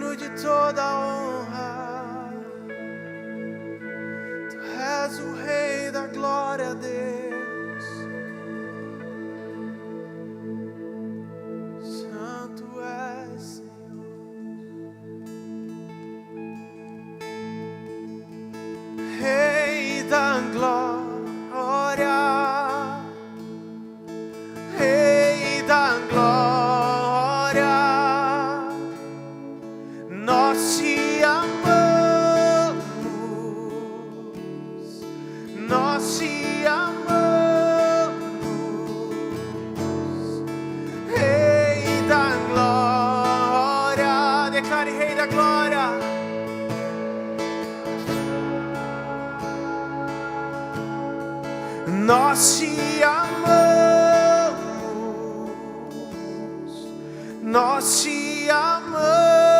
digno de toda honra. Tu és o Rei da glória, Deus. Santo és, Senhor. Rei da glória, Rei da glória, nós te amamos, nós te amamos, Rei da glória, declare Rei da glória. Nós te amamos, nós te amamos.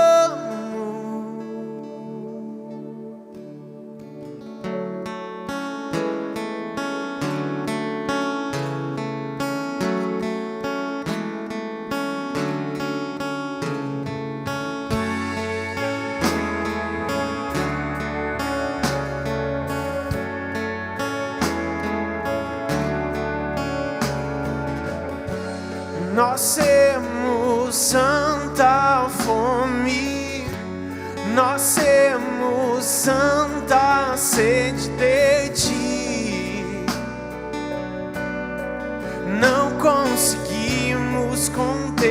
Nós temos santa fome, nós temos santa sede de ti. Não conseguimos conter.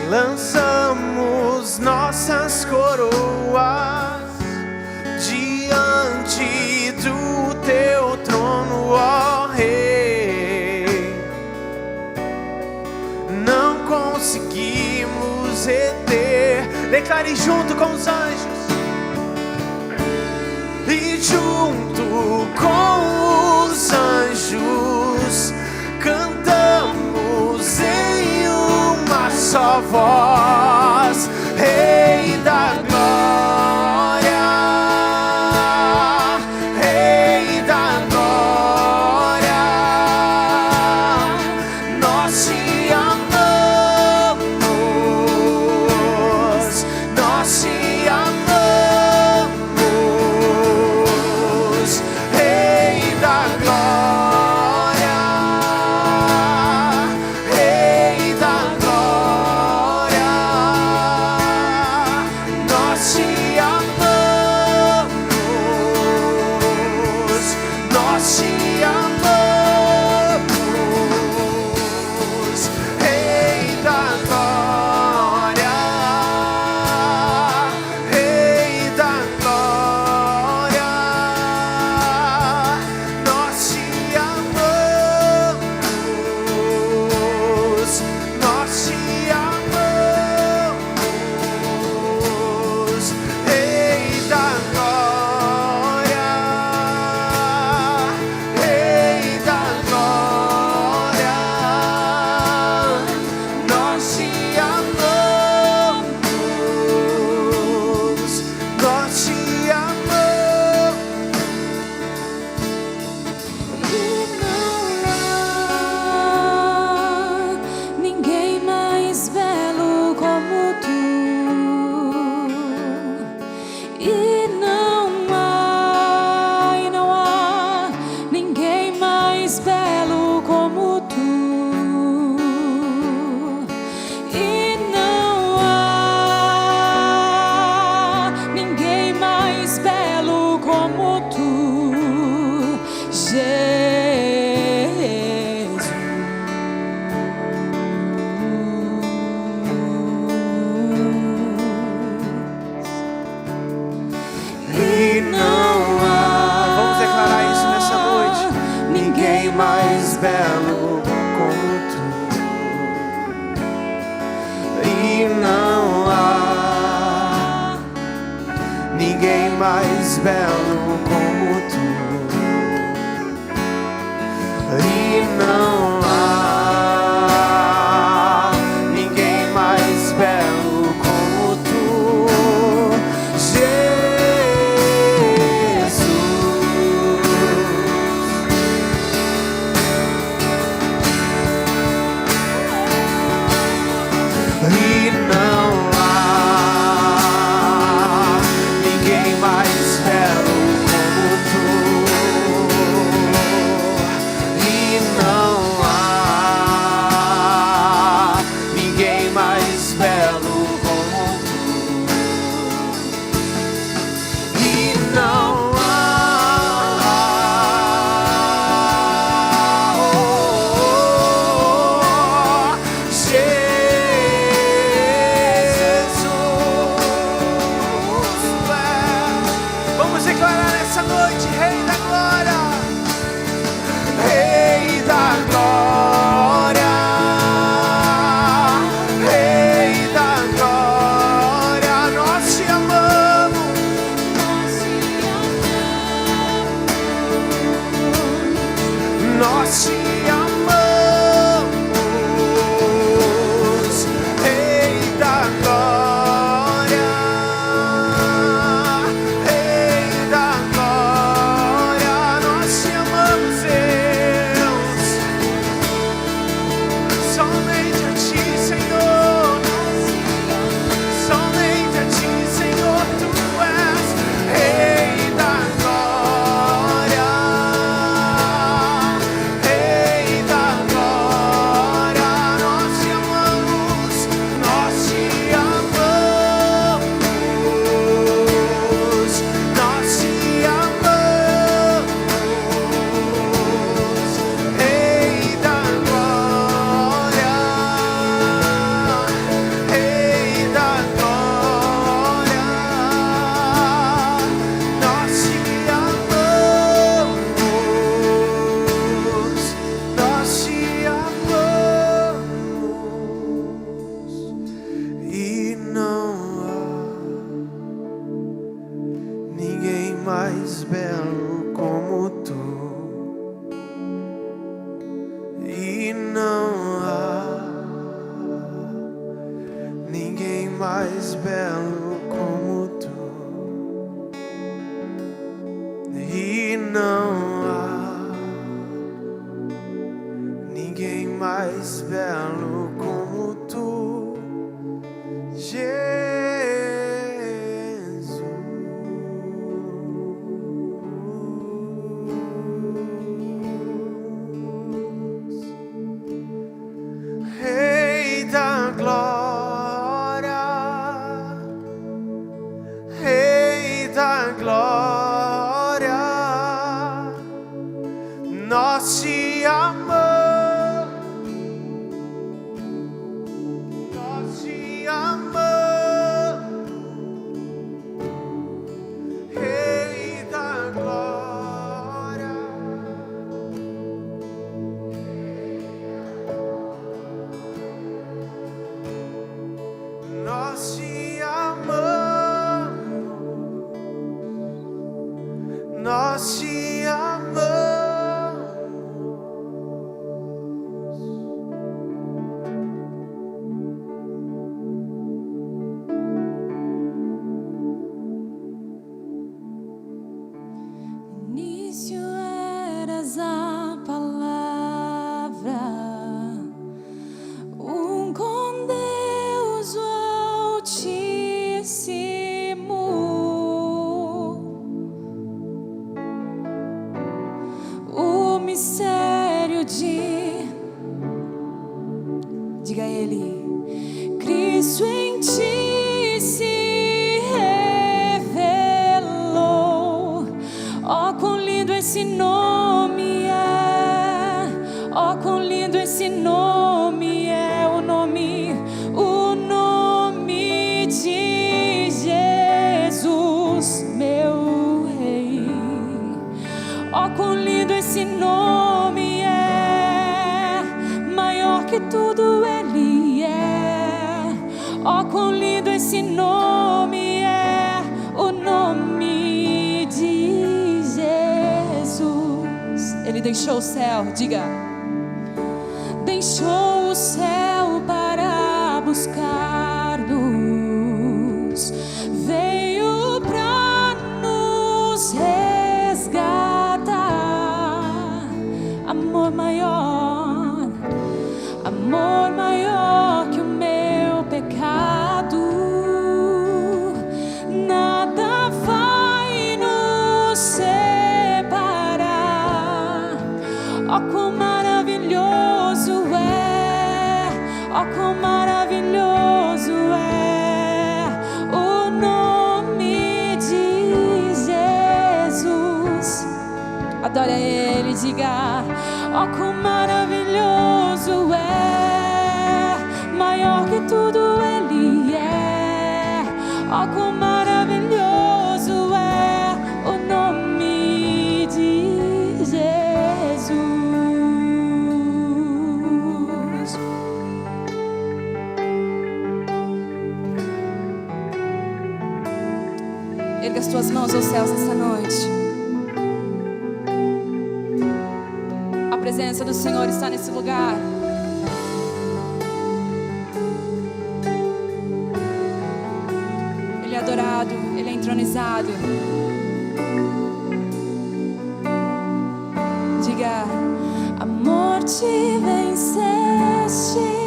Lançamos nossas coroas diante do teu trono, ó Rei. Não conseguimos reter. Declare junto com os anjos. E junto com os anjos cantamos em uma só voz, Rei da glória, Rei da glória, nós te amamos, nós te amamos, Rei da glória, Rei da glória, nós te amamos, nós te amamos, Rei da glória, Rei da glória, nós te amamos, nós te amamos, Rei da glória, Rei da glória, nós te amamos, nós te amamos. E não há ninguém mais belo como tu. E não há ninguém mais belo como tu. E não há ninguém mais belo como tu, Jesus. E não há, vamos declarar isso nessa noite, ninguém mais belo como tu. E não há ninguém mais belo como tu. E não há ninguém mais belo como tu, Jesus. somente a ti, Senhor. Somente a ti, Senhor, tu és Rei da glória. Rei da glória, nós te amamos, nós te amamos, nós te amamos. Rei da glória, Rei da glória, nós te amamos, nós te amamos. E não há ninguém mais belo como tu. E não há ninguém mais belo como tu. E não há ninguém mais belo como tu, Jesus. Rei da glória, Rei da glória, nós te amamos, nós te amamos. Rei da glória, nós te amamos, nós te amamos. No início eras a palavra, com Deus o Altíssimo. O mistério diga a Ele, Cristo em ti se revelou. Ó, quão lindo esse nome é, ó, quão lindo esse nome é, o nome de Jesus, meu Rei. Ó, quão lindo esse nome é, maior que tudo Ele é. Ó, quão lindo esse nome é, o nome de Jesus. Ele deixou o céu, diga. Deixou o céu para buscar-nos, veio para nos resgatar. Amor maior que o meu pecado. Nada vai nos separar. Ó, quão maravilhoso é, ó, quão maravilhoso é o nome de Jesus. Adore a Ele, diga. Ó, quão maravilhoso é, maior que tudo Ele é. Ó, quão maravilhoso é o nome de Jesus. Erga as tuas mãos aos céus nessa noite. A presença do Senhor está nesse lugar. Ele é adorado, Ele é entronizado. Diga: a morte venceste.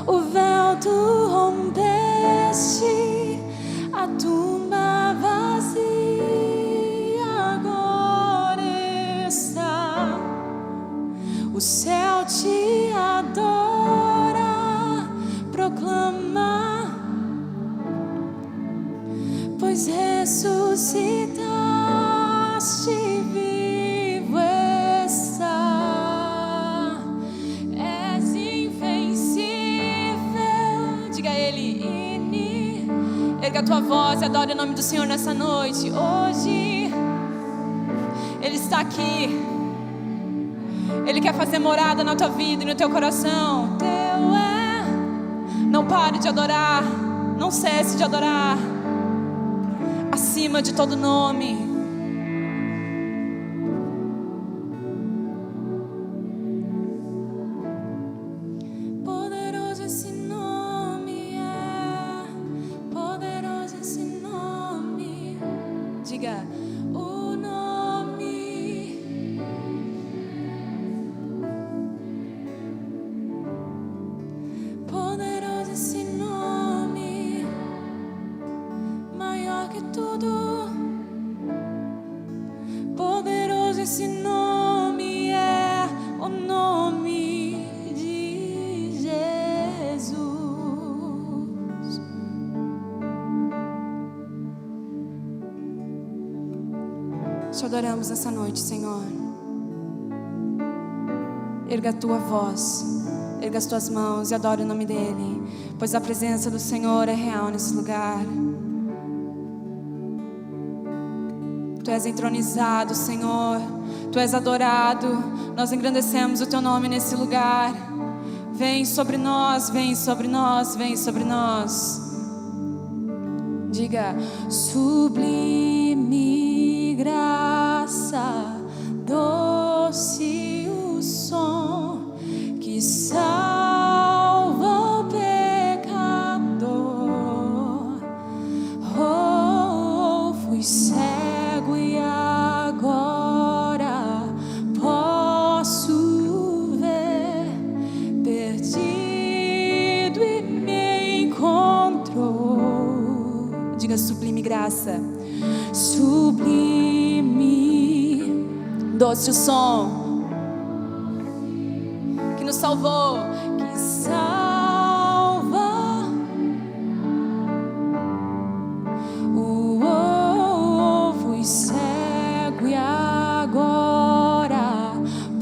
o véu tu rompeste, a tumba vazia agora está. O céu te adora, proclama, pois ressuscitaste, vivo está. És invencível. Diga a Ele, erga a tua voz e adore o nome do Senhor nessa noite. Hoje Ele está aqui. Ele quer fazer morada na tua vida e no teu coração. Teu é. Não pare de adorar. Não cesse de adorar. Acima de todo nome. Poderoso esse nome é. Poderoso esse nome. Diga o nome. Poderoso esse nome, maior que tudo. Poderoso esse nome é o nome de Jesus. Te adoramos essa noite, Senhor. Erga a tua voz. Erga as tuas mãos e adore o nome dEle, pois a presença do Senhor é real nesse lugar. Tu és entronizado, Senhor. Tu és adorado. Nós engrandecemos o teu nome nesse lugar. Vem sobre nós, vem sobre nós, vem sobre nós. Diga: sublime graça, doce o som que salva o pecador. Oh, fui cego e agora posso ver, perdido e me encontrou. Diga: sublime graça, sublime, doce o som que nos salvou, que salva. Fui cego e agora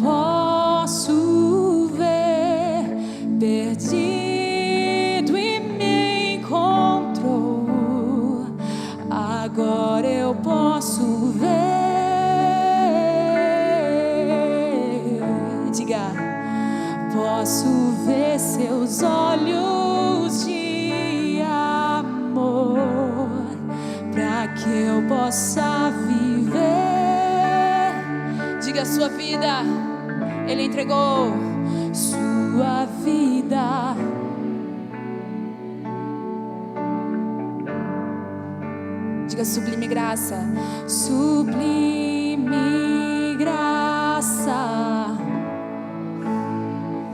posso ver, perdido e me encontrou. Agora eu posso ver. Diga: posso ver seus olhos de amor, para que eu possa viver. Diga: sua vida, Ele entregou sua vida. Diga: sublime graça, sublime graça,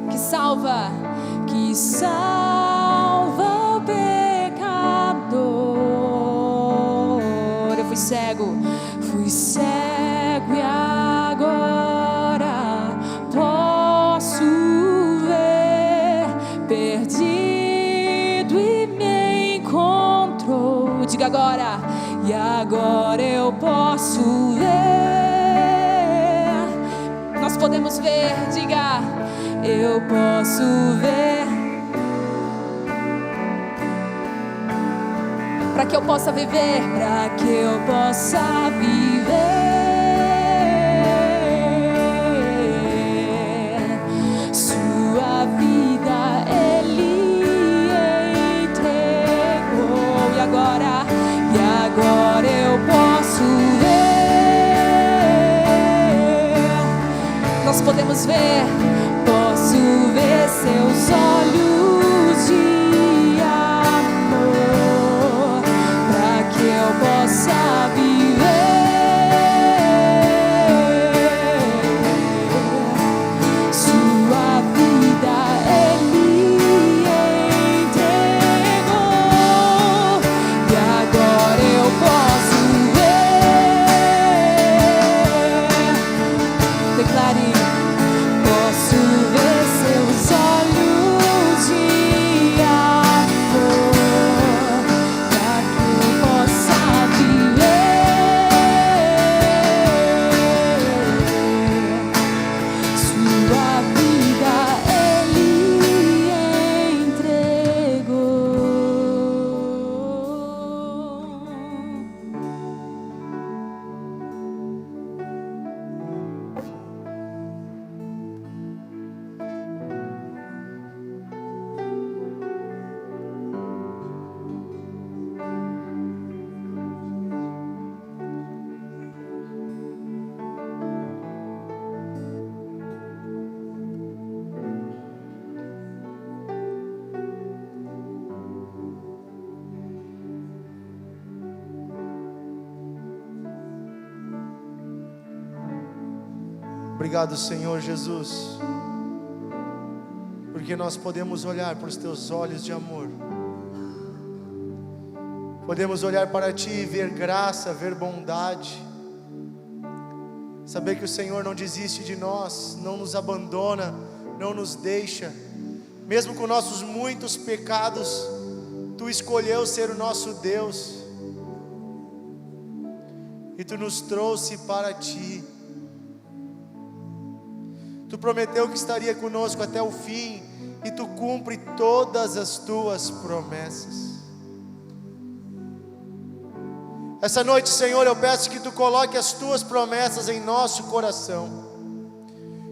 que salva o pecador. Eu fui cego e agora posso ver, perdido e me encontrou. Diga agora: e agora eu posso ver. Nós podemos ver. Diga: eu posso ver, para que eu possa viver, para que eu possa viver. Sua vida Ele entregou, e agora eu posso ver. Nós podemos ver. Posso ver seus olhos de amor, para que eu possa viver. Sua vida Ele Obrigado, Senhor Jesus, porque nós podemos olhar para os teus olhos de amor. Podemos olhar para ti e ver graça, ver bondade. Saber que o Senhor não desiste de nós, não nos abandona, não nos deixa. Mesmo com nossos muitos pecados, Tu escolheu ser o nosso Deus. E Tu nos trouxe para Ti. Tu prometeu que estaria conosco até o fim. E Tu cumpre todas as Tuas promessas. Essa noite, Senhor, eu peço que Tu coloque as Tuas promessas em nosso coração,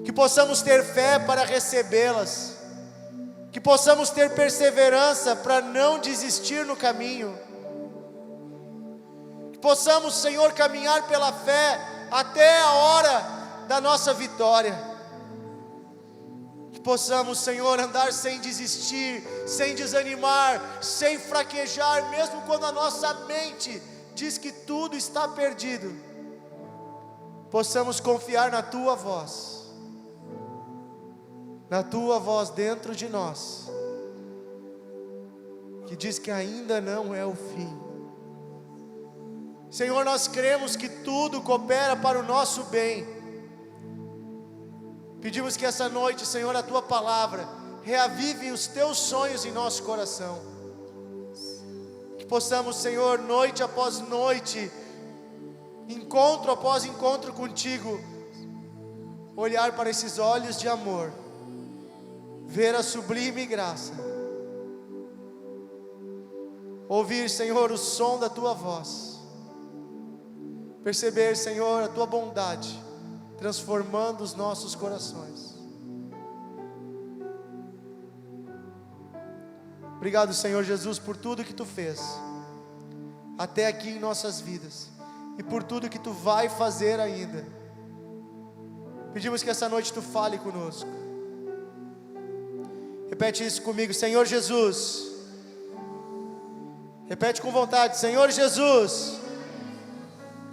que possamos ter fé para recebê-las, que possamos ter perseverança para não desistir no caminho, que possamos, Senhor, caminhar pela fé até a hora da nossa vitória, que possamos, Senhor, andar sem desistir, sem desanimar, sem fraquejar, mesmo quando a nossa mente diz que tudo está perdido. Possamos confiar na Tua voz, na Tua voz dentro de nós, que diz que ainda não é o fim. Senhor, nós cremos que tudo coopera para o nosso bem. Pedimos que essa noite, Senhor, a Tua palavra reavive os Teus sonhos em nosso coração. Que possamos, Senhor, noite após noite, encontro após encontro contigo, olhar para esses olhos de amor, ver a sublime graça, ouvir, Senhor, o som da Tua voz, perceber, Senhor, a Tua bondade transformando os nossos corações. Obrigado, Senhor Jesus, por tudo que Tu fez até aqui em nossas vidas e por tudo que Tu vai fazer ainda. Pedimos que essa noite Tu fale conosco. Repete isso comigo: Senhor Jesus. Repete com vontade: Senhor Jesus,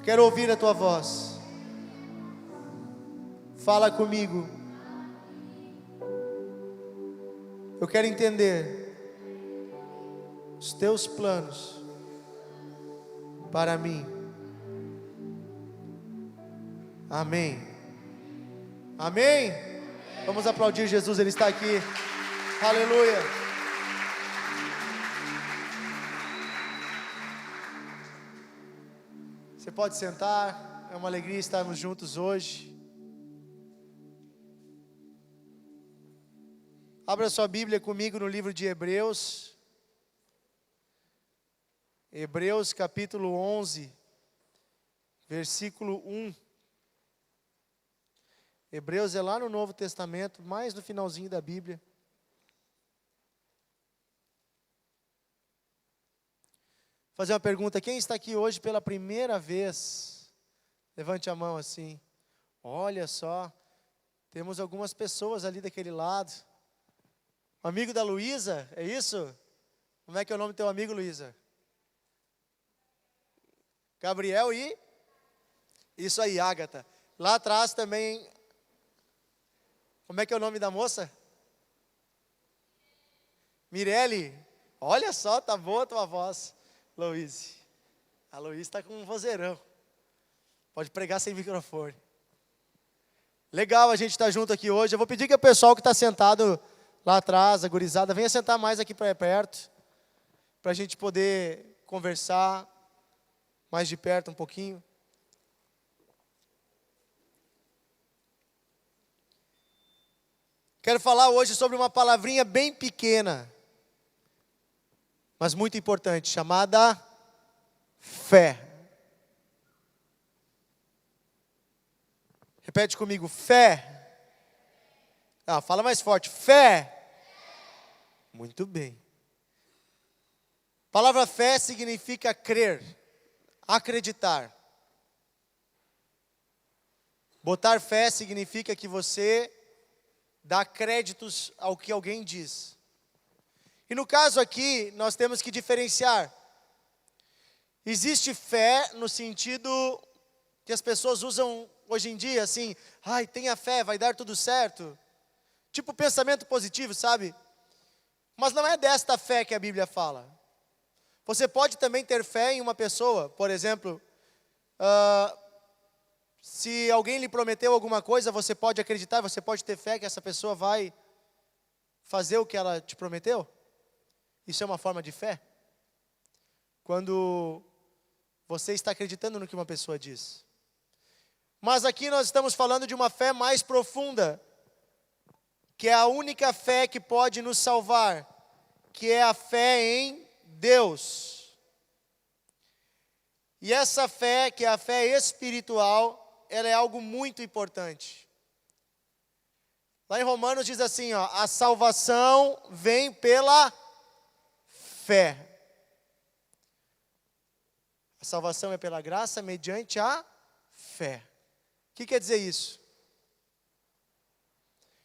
quero ouvir a Tua voz. Fala comigo. Eu quero entender os Teus planos para mim. Amém. Amém. Vamos aplaudir Jesus, Ele está aqui. Aleluia. Você pode sentar. É uma alegria estarmos juntos hoje. Abra sua Bíblia comigo no livro de Hebreus. Hebreus capítulo 11, versículo 1. Hebreus é lá no Novo Testamento, mais no finalzinho da Bíblia. Vou fazer uma pergunta: quem está aqui hoje pela primeira vez? Levante a mão assim. Olha só, temos algumas pessoas ali daquele lado. Um amigo da Luísa, é isso? Como é que é o nome do teu amigo, Luísa? Gabriel e? Isso aí, Ágata. Lá atrás também, como é que é o nome da moça? Mirelle. Olha só, tá boa a tua voz, Luísa. A Luísa está com um vozeirão. Pode pregar sem microfone. Legal a gente estar junto aqui hoje. Eu vou pedir que o pessoal que está sentado lá atrás, a gurizada, venha sentar mais aqui para perto, para a gente poder conversar mais de perto um pouquinho. Quero falar hoje sobre uma palavrinha bem pequena, mas muito importante, chamada fé. Repete comigo: fé. Fala mais forte: fé. Muito bem. A palavra fé significa crer, acreditar. Botar fé significa que você dá créditos ao que alguém diz. E no caso aqui, nós temos que diferenciar. Existe fé no sentido que as pessoas usam hoje em dia, assim, ai, tenha fé, vai dar tudo certo. Tipo pensamento positivo, sabe? Mas não é desta fé que a Bíblia fala. Você pode também ter fé em uma pessoa, por exemplo, se alguém lhe prometeu alguma coisa, você pode acreditar, você pode ter fé que essa pessoa vai fazer o que ela te prometeu. Isso é uma forma de fé. Quando você está acreditando no que uma pessoa diz. Mas aqui nós estamos falando de uma fé mais profunda, que é a única fé que pode nos salvar, que é a fé em Deus. E essa fé, que é a fé espiritual, ela é algo muito importante. Lá em Romanos diz assim, ó, a salvação vem pela fé. A salvação é pela graça mediante a fé. O que quer dizer isso?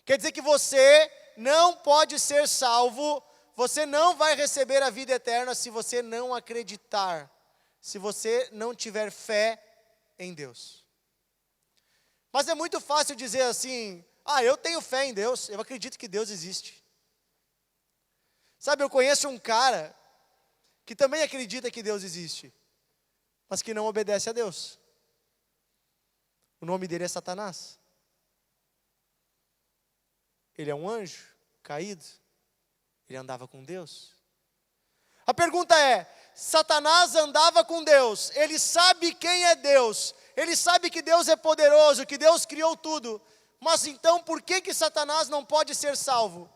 Quer dizer que você não pode ser salvo, você não vai receber a vida eterna se você não acreditar, se você não tiver fé em Deus. Mas é muito fácil dizer assim, eu tenho fé em Deus, eu acredito que Deus existe. Sabe, eu conheço um cara que também acredita que Deus existe, mas que não obedece a Deus. O nome dele é Satanás. Ele é um anjo caído. Ele andava com Deus. A pergunta é, Satanás andava com Deus, ele sabe quem é Deus, ele sabe que Deus é poderoso, que Deus criou tudo, mas então por que Satanás não pode ser salvo?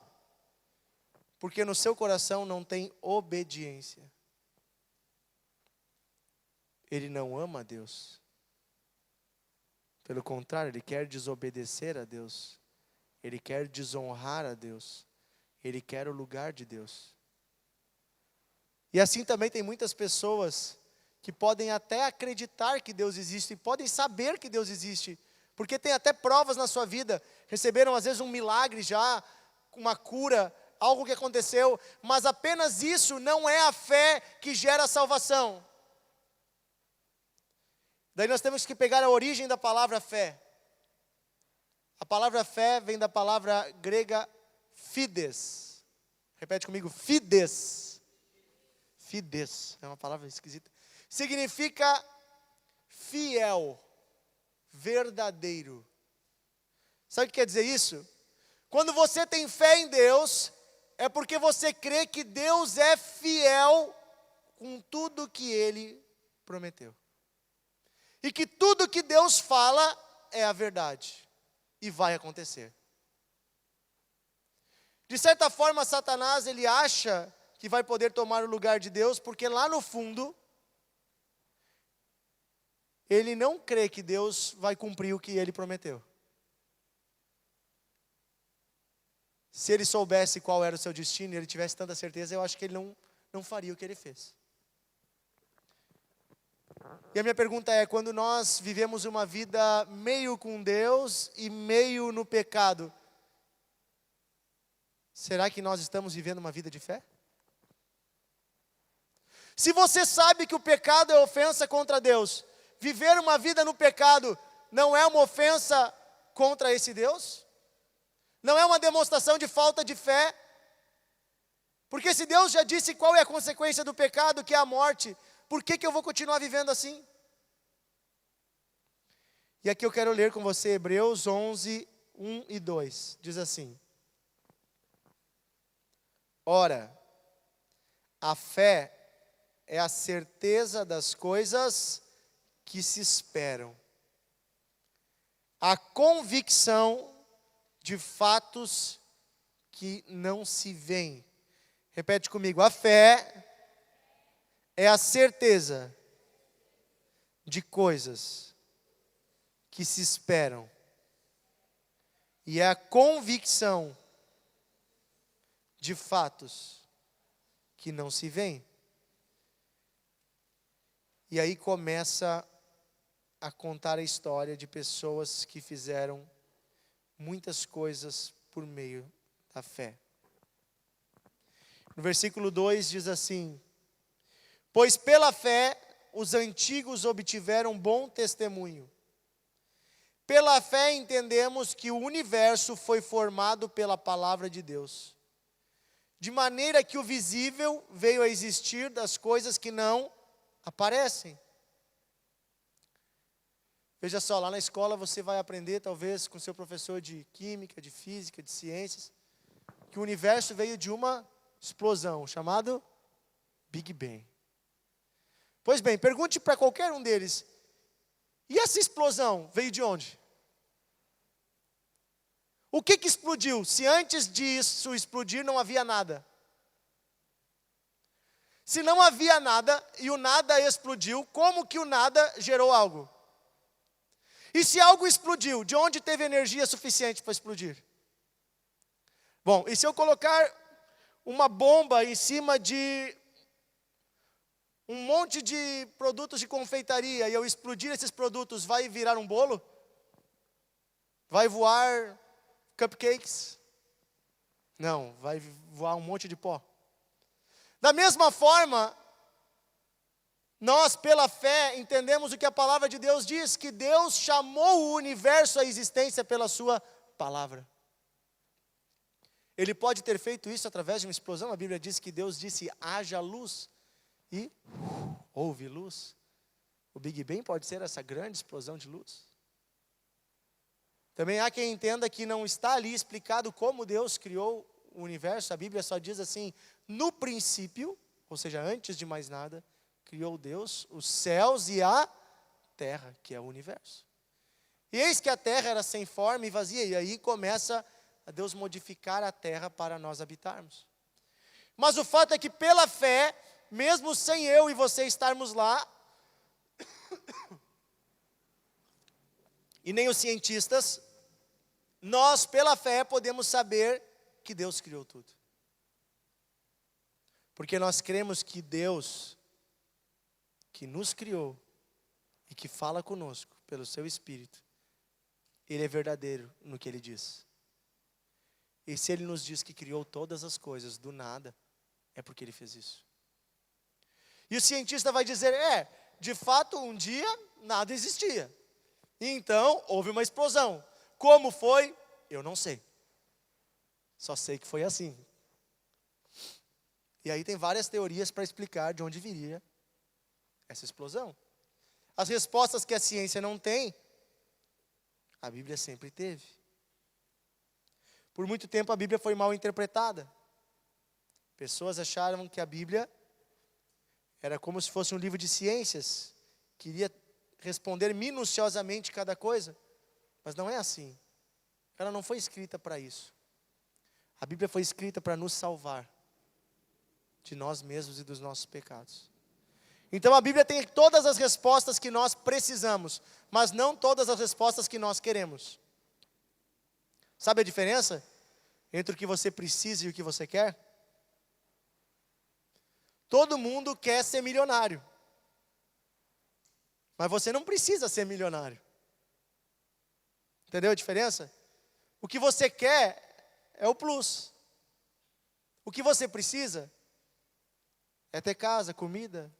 Porque no seu coração não tem obediência. Ele não ama a Deus. Pelo contrário, ele quer desobedecer a Deus. Ele quer desonrar a Deus. Ele quer o lugar de Deus. E assim também tem muitas pessoas que podem até acreditar que Deus existe, podem saber que Deus existe, porque tem até provas na sua vida, receberam às vezes um milagre já, uma cura, algo que aconteceu, mas apenas isso não é a fé que gera a salvação. Daí nós temos que pegar a origem da palavra fé. A palavra fé vem da palavra grega fides. Repete comigo, fides. Fides, é uma palavra esquisita. Significa fiel, verdadeiro. Sabe o que quer dizer isso? Quando você tem fé em Deus, é porque você crê que Deus é fiel com tudo que Ele prometeu. E que tudo que Deus fala é a verdade. E vai acontecer. De certa forma, Satanás, ele acha que vai poder tomar o lugar de Deus, porque lá no fundo, ele não crê que Deus vai cumprir o que ele prometeu. Se ele soubesse qual era o seu destino e ele tivesse tanta certeza, eu acho que ele não faria o que ele fez. E a minha pergunta é, quando nós vivemos uma vida meio com Deus e meio no pecado, será que nós estamos vivendo uma vida de fé? Se você sabe que o pecado é ofensa contra Deus, viver uma vida no pecado não é uma ofensa contra esse Deus? Não é uma demonstração de falta de fé? Porque se Deus já disse qual é a consequência do pecado, que é a morte, por que eu vou continuar vivendo assim? E aqui eu quero ler com você Hebreus 11, 1 e 2. Diz assim: ora, a fé é a certeza das coisas que se esperam, a convicção de fatos que não se veem. Repete comigo, a fé é a certeza de coisas que se esperam e é a convicção de fatos que não se veem. E aí começa a contar a história de pessoas que fizeram muitas coisas por meio da fé. No versículo 2 diz assim: pois pela fé os antigos obtiveram bom testemunho. Pela fé entendemos que o universo foi formado pela palavra de Deus, de maneira que o visível veio a existir das coisas que não aparecem. Veja só, lá na escola você vai aprender, talvez com seu professor de química, de física, de ciências, que o universo veio de uma explosão, chamado Big Bang. Pois bem, pergunte para qualquer um deles, e essa explosão veio de onde? O que explodiu, se antes disso explodir não havia nada? Se não havia nada, e o nada explodiu, como que o nada gerou algo? E se algo explodiu, de onde teve energia suficiente para explodir? Bom, e se eu colocar uma bomba em cima de um monte de produtos de confeitaria e eu explodir esses produtos, vai virar um bolo? Vai voar cupcakes? Não, vai voar um monte de pó. Da mesma forma, nós, pela fé, entendemos o que a palavra de Deus diz, que Deus chamou o universo à existência pela sua palavra. Ele pode ter feito isso através de uma explosão. A Bíblia diz que Deus disse, haja luz, e houve luz. O Big Bang pode ser essa grande explosão de luz. Também há quem entenda que não está ali explicado como Deus criou o universo. A Bíblia só diz assim, no princípio, ou seja, antes de mais nada, criou Deus os céus e a terra, que é o universo. E eis que a terra era sem forma e vazia, e aí começa a Deus modificar a terra para nós habitarmos. Mas o fato é que pela fé, mesmo sem eu e você estarmos lá, e nem os cientistas, nós pela fé podemos saber que Deus criou tudo. Porque nós cremos que Deus, que nos criou e que fala conosco pelo seu Espírito, Ele é verdadeiro no que Ele diz. E se Ele nos diz que criou todas as coisas do nada, é porque Ele fez isso. E o cientista vai dizer, de fato um dia nada existia. E então houve uma explosão. Como foi? Eu não sei. Só sei que foi assim. E aí tem várias teorias para explicar de onde viria essa explosão. As respostas que a ciência não tem, a Bíblia sempre teve. Por muito tempo a Bíblia foi mal interpretada. Pessoas acharam que a Bíblia era como se fosse um livro de ciências, queria responder minuciosamente cada coisa, mas não é assim. Ela não foi escrita para isso. A Bíblia foi escrita para nos salvar de nós mesmos e dos nossos pecados. Então a Bíblia tem todas as respostas que nós precisamos, mas não todas as respostas que nós queremos. Sabe a diferença entre o que você precisa e o que você quer? Todo mundo quer ser milionário, mas você não precisa ser milionário. Entendeu a diferença? O que você quer é o plus. O que você precisa é ter casa, comida,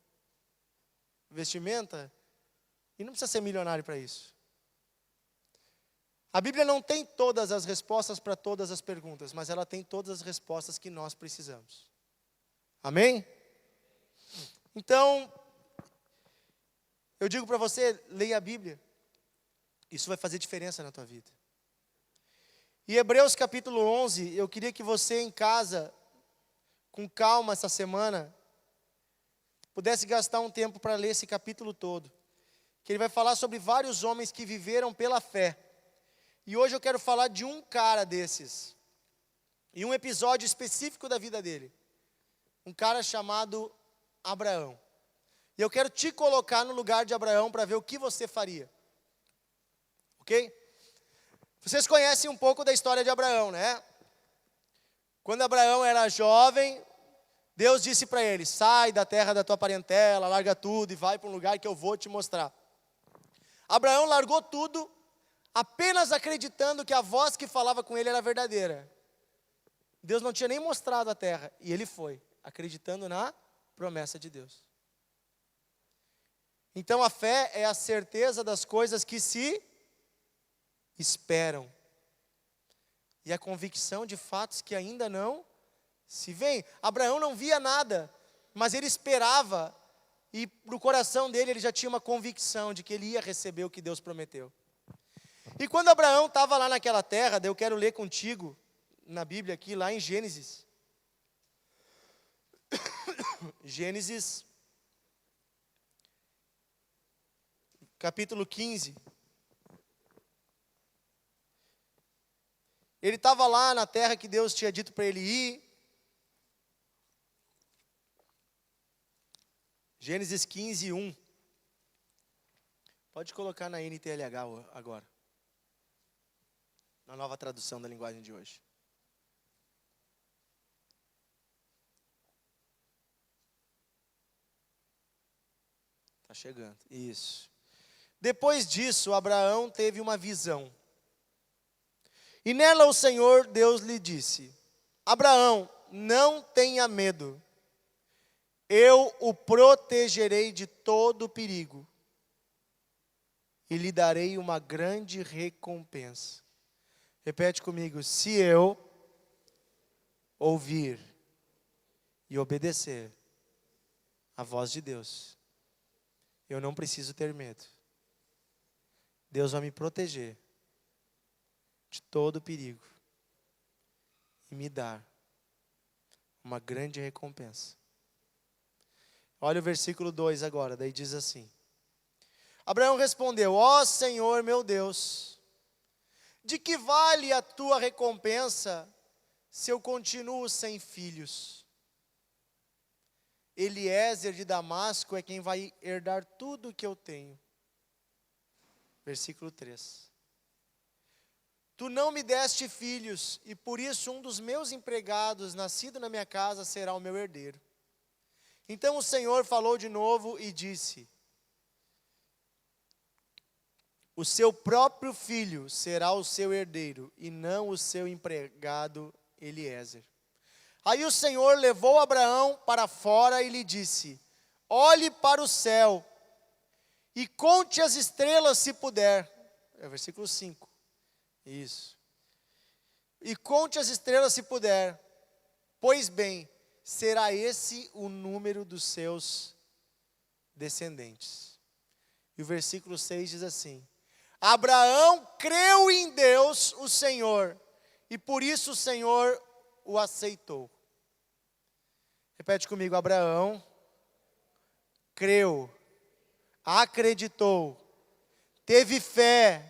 vestimenta, e não precisa ser milionário para isso. A Bíblia não tem todas as respostas para todas as perguntas, mas ela tem todas as respostas que nós precisamos. Amém? Então, eu digo para você, leia a Bíblia. Isso vai fazer diferença na tua vida. E Hebreus capítulo 11, eu queria que você em casa, com calma essa semana, pudesse gastar um tempo para ler esse capítulo todo. Que ele vai falar sobre vários homens que viveram pela fé. E hoje eu quero falar de um cara desses. E um episódio específico da vida dele. Um cara chamado Abraão. E eu quero te colocar no lugar de Abraão para ver o que você faria. Ok? Vocês conhecem um pouco da história de Abraão, né? Quando Abraão era jovem, Deus disse para ele, sai da terra da tua parentela, larga tudo e vai para um lugar que eu vou te mostrar. Abraão largou tudo, apenas acreditando que a voz que falava com ele era verdadeira. Deus não tinha nem mostrado a terra, e ele foi, acreditando na promessa de Deus. Então a fé é a certeza das coisas que se esperam. E a convicção de fatos que ainda não se veem. Abraão não via nada, mas ele esperava. E no coração dele ele já tinha uma convicção de que ele ia receber o que Deus prometeu. E quando Abraão estava lá naquela terra, daí eu quero ler contigo na Bíblia aqui, lá em Gênesis. Gênesis, capítulo 15. Ele estava lá na terra que Deus tinha dito para ele ir. Gênesis 15, 1. Pode colocar na NTLH agora. Na nova tradução da linguagem de hoje. Está chegando. Isso. Depois disso, Abraão teve uma visão. E nela o Senhor Deus lhe disse: Abraão, não tenha medo. Eu o protegerei de todo perigo. E lhe darei uma grande recompensa. Repete comigo: se eu ouvir e obedecer a voz de Deus, eu não preciso ter medo. Deus vai me proteger de todo perigo e me dar uma grande recompensa. Olha o versículo 2 agora, daí diz assim: Abraão respondeu: ó Senhor meu Deus, de que vale a tua recompensa se eu continuo sem filhos? Eliezer de Damasco é quem vai herdar tudo o que eu tenho. Versículo 3. Tu não me deste filhos, e por isso um dos meus empregados, nascido na minha casa, será o meu herdeiro. Então o Senhor falou de novo e disse: o seu próprio filho será o seu herdeiro, e não o seu empregado Eliezer. Aí o Senhor levou Abraão para fora e lhe disse: olhe para o céu e conte as estrelas se puder. É o versículo 5. Isso. E conte as estrelas se puder. Pois bem, será esse o número dos seus descendentes. E o versículo 6 diz assim: Abraão creu em Deus, o Senhor, e por isso o Senhor o aceitou. Repete comigo: Abraão creu, acreditou, teve fé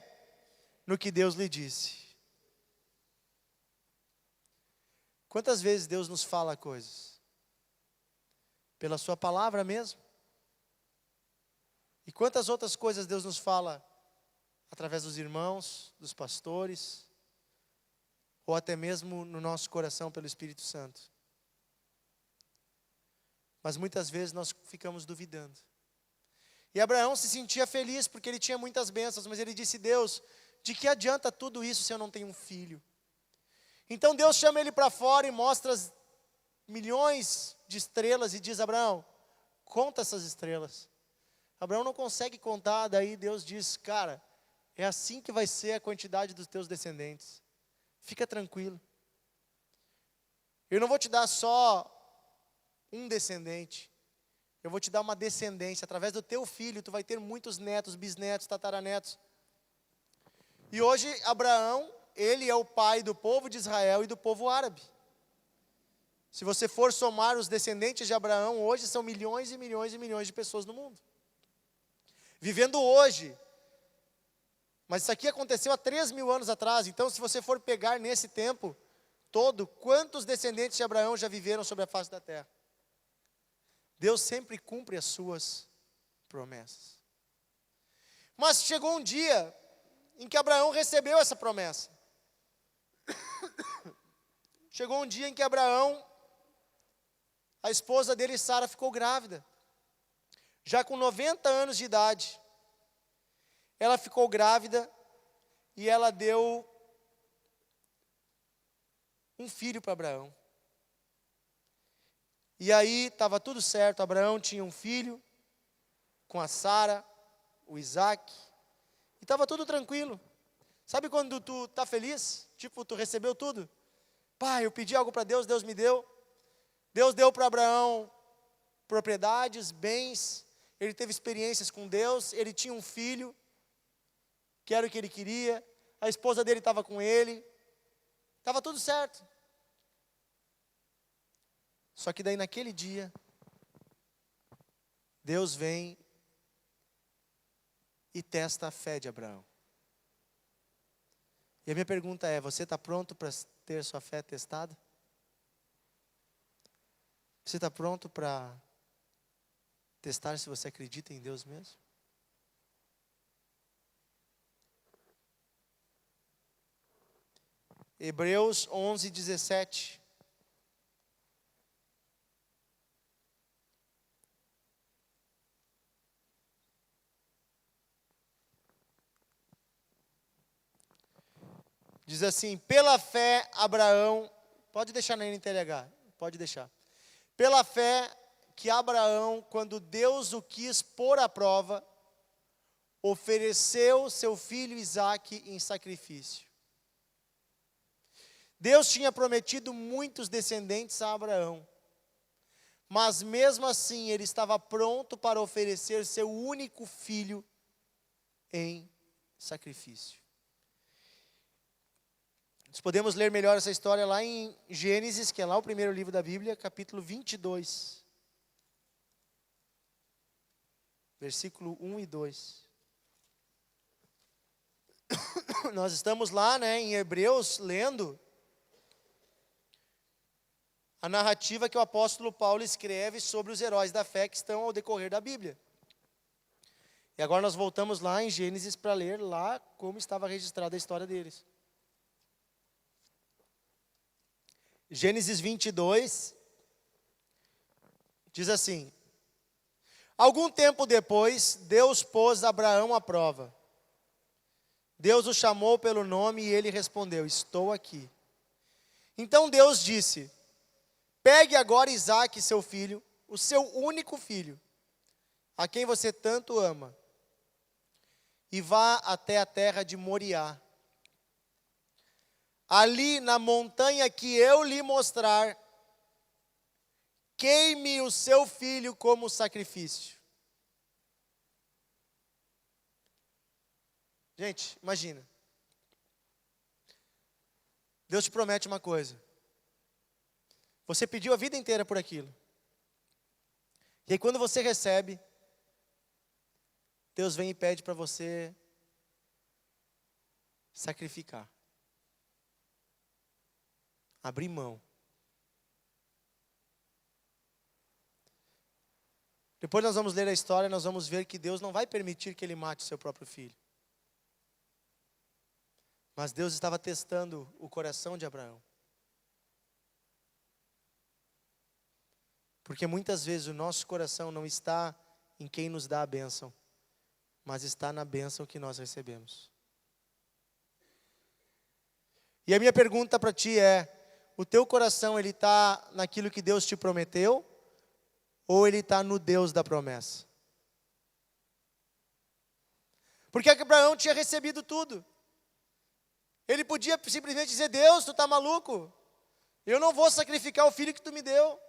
no que Deus lhe disse. Quantas vezes Deus nos fala coisas? Pela sua palavra mesmo? E quantas outras coisas Deus nos fala através dos irmãos, dos pastores, ou até mesmo no nosso coração pelo Espírito Santo? Mas muitas vezes nós ficamos duvidando. E Abraão se sentia feliz porque ele tinha muitas bênçãos, mas ele disse: Deus, de que adianta tudo isso se eu não tenho um filho? Então Deus chama ele para fora e mostra as milhões de estrelas e diz: Abraão, conta essas estrelas. Abraão não consegue contar, daí Deus diz: cara, é assim que vai ser a quantidade dos teus descendentes. Fica tranquilo. Eu não vou te dar só um descendente. Eu vou te dar uma descendência. Através do teu filho, tu vai ter muitos netos, bisnetos, tataranetos. E hoje, Abraão, ele é o pai do povo de Israel e do povo árabe. Se você for somar os descendentes de Abraão, hoje são milhões e milhões e milhões de pessoas no mundo. Vivendo hoje. Mas isso aqui aconteceu há 3.000 anos atrás. Então, se você for pegar nesse tempo todo, quantos descendentes de Abraão já viveram sobre a face da terra? Deus sempre cumpre as suas promessas. Mas chegou um dia em que Abraão recebeu essa promessa. Chegou um dia em que Abraão, a esposa dele, Sara, ficou grávida. Já com 90 anos de idade. Ela ficou grávida e ela deu um filho para Abraão. E aí estava tudo certo, Abraão tinha um filho. com a Sara, o Isaac, e estava tudo tranquilo. Sabe quando tu está feliz? Tipo, tu recebeu tudo. Pai, eu pedi algo para Deus, Deus me deu. Deus deu para Abraão propriedades, bens, ele teve experiências com Deus, ele tinha um filho, que era o que ele queria, a esposa dele estava com ele, estava tudo certo. Só que daí naquele dia, Deus vem e testa a fé de Abraão. E a minha pergunta é, você está pronto para ter sua fé testada? Você está pronto para testar se você acredita em Deus mesmo? Hebreus 11, 17. Diz assim, pela fé Abraão, pode deixar na NTLH, pode deixar. Pela fé que Abraão, quando Deus o quis pôr à prova, ofereceu seu filho Isaque em sacrifício. Deus tinha prometido muitos descendentes a Abraão, mas mesmo assim ele estava pronto para oferecer seu único filho em sacrifício. Nós podemos ler melhor essa história lá em Gênesis, que é lá o primeiro livro da Bíblia, capítulo 22. Versículo 1 e 2. Nós estamos lá, em Hebreus, lendo a narrativa que o apóstolo Paulo escreve sobre os heróis da fé que estão ao decorrer da Bíblia. E agora nós voltamos lá em Gênesis para ler lá como estava registrada a história deles. Gênesis 22, diz assim, algum tempo depois, Deus pôs Abraão à prova. Deus o chamou pelo nome e ele respondeu, estou aqui. Então Deus disse, pegue agora Isaque, seu filho, o seu único filho, a quem você tanto ama, e vá até a terra de Moriá. Ali na montanha que eu lhe mostrar, queime o seu filho como sacrifício. Gente, imagina. Deus te promete uma coisa. Você pediu a vida inteira por aquilo. E aí quando você recebe, Deus vem e pede para você sacrificar. Abrir mão. Depois nós vamos ler a história, nós vamos ver que Deus não vai permitir que ele mate o seu próprio filho. Mas Deus estava testando o coração de Abraão. Porque muitas vezes o nosso coração não está em quem nos dá a bênção, mas está na bênção que nós recebemos. E a minha pergunta para ti é, o teu coração, ele está naquilo que Deus te prometeu? Ou ele está no Deus da promessa? Porque Abraão tinha recebido tudo. Ele podia simplesmente dizer, Deus, tu está maluco? Eu não vou sacrificar o filho que tu me deu.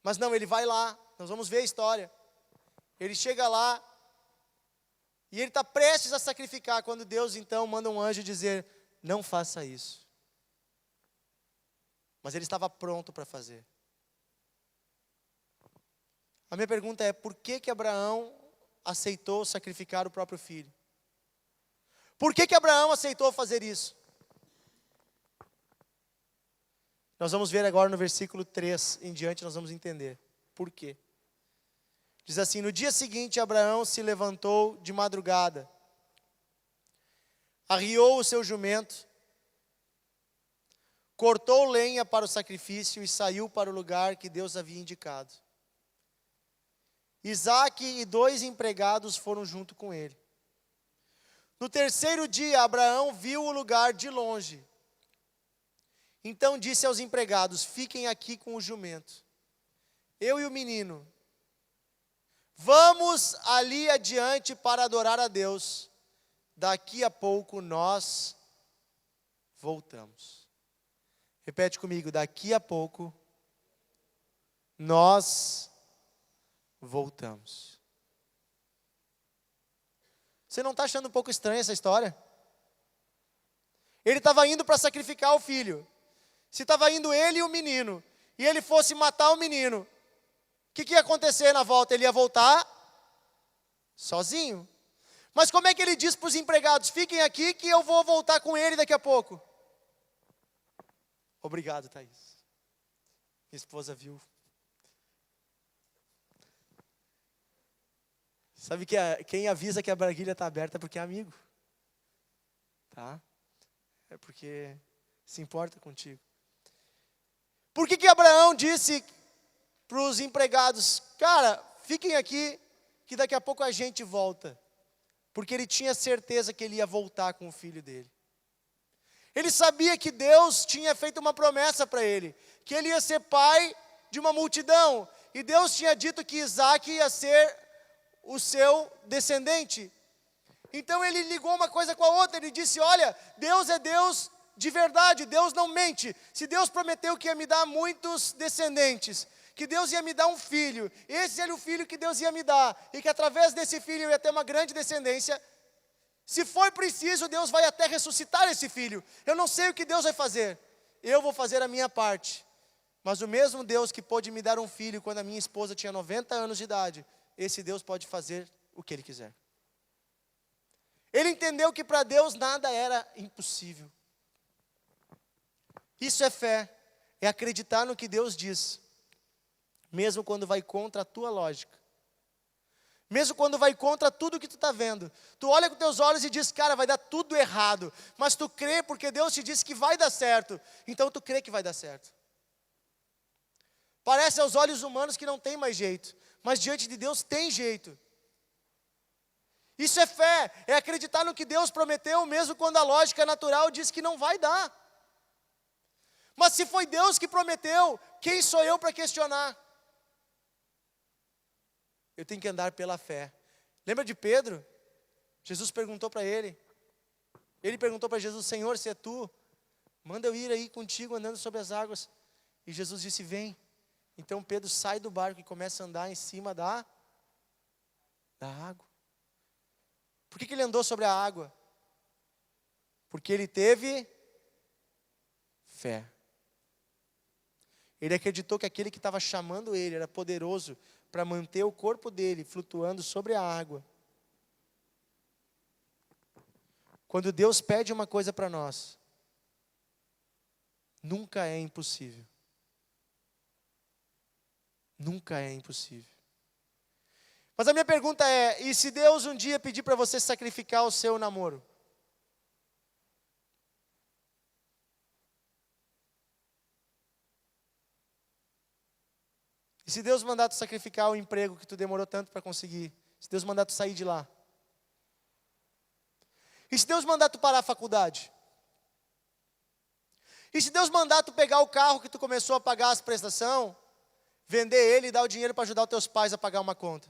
Mas não, ele vai lá, nós vamos ver a história. Ele chega lá, e ele está prestes a sacrificar, quando Deus então manda um anjo dizer, não faça isso. Mas ele estava pronto para fazer. A minha pergunta é, por que Abraão aceitou sacrificar o próprio filho? Por que Abraão aceitou fazer isso? Nós vamos ver agora no versículo 3 em diante, nós vamos entender por quê. Diz assim, no dia seguinte Abraão se levantou de madrugada, arriou o seu jumento, cortou lenha para o sacrifício e saiu para o lugar que Deus havia indicado. Isaque e 2 empregados foram junto com ele. No terceiro dia, Abraão viu o lugar de longe. Então disse aos empregados, fiquem aqui com o jumento. Eu e o menino vamos ali adiante para adorar a Deus. Daqui a pouco nós voltamos. Repete comigo, daqui a pouco nós voltamos. Você não está achando um pouco estranha essa história? Ele estava indo para sacrificar o filho. Se estava indo ele e o menino, e ele fosse matar o menino, o que ia acontecer na volta? Ele ia voltar sozinho. Mas como é que ele diz para os empregados, fiquem aqui que eu vou voltar com ele daqui a pouco? Obrigado, Thaís. Minha esposa viu. Sabe que quem avisa que a braguilha está aberta é porque é amigo. Tá? É porque se importa contigo. Por que Abraão disse para os empregados, cara, fiquem aqui que daqui a pouco a gente volta? Porque ele tinha certeza que ele ia voltar com o filho dele. Ele sabia que Deus tinha feito uma promessa para ele, que ele ia ser pai de uma multidão. E Deus tinha dito que Isaac ia ser o seu descendente. Então ele ligou uma coisa com a outra, ele disse, olha, Deus é Deus de verdade, Deus não mente. Se Deus prometeu que ia me dar muitos descendentes, que Deus ia me dar um filho, esse era o filho que Deus ia me dar, e que através desse filho eu ia ter uma grande descendência, se for preciso, Deus vai até ressuscitar esse filho. Eu não sei o que Deus vai fazer, eu vou fazer a minha parte. Mas o mesmo Deus que pôde me dar um filho quando a minha esposa tinha 90 anos de idade, esse Deus pode fazer o que Ele quiser. Ele entendeu que para Deus nada era impossível. Isso é fé, é acreditar no que Deus diz, mesmo quando vai contra a tua lógica. Mesmo quando vai contra tudo que tu está vendo. Tu olha com teus olhos e diz, cara, vai dar tudo errado. Mas tu crê porque Deus te disse que vai dar certo. Então tu crê que vai dar certo. Parece aos olhos humanos que não tem mais jeito. Mas diante de Deus tem jeito. Isso é fé, é acreditar no que Deus prometeu, mesmo quando a lógica natural diz que não vai dar. Mas se foi Deus que prometeu, quem sou eu para questionar? Eu tenho que andar pela fé. Lembra de Pedro? Jesus perguntou para ele. Ele perguntou para Jesus, Senhor, se é tu, manda eu ir aí contigo andando sobre as águas. E Jesus disse, vem. Então Pedro sai do barco e começa a andar em cima da água. Por que ele andou sobre a água? Porque ele teve fé. Ele acreditou que aquele que estava chamando ele era poderoso para manter o corpo dele flutuando sobre a água. Quando Deus pede uma coisa para nós, nunca é impossível. Nunca é impossível. Mas a minha pergunta é, e se Deus um dia pedir para você sacrificar o seu namoro? E se Deus mandar tu sacrificar o emprego que tu demorou tanto para conseguir? Se Deus mandar tu sair de lá? E se Deus mandar tu parar a faculdade? E se Deus mandar tu pegar o carro que tu começou a pagar as prestações, vender ele e dar o dinheiro para ajudar os teus pais a pagar uma conta?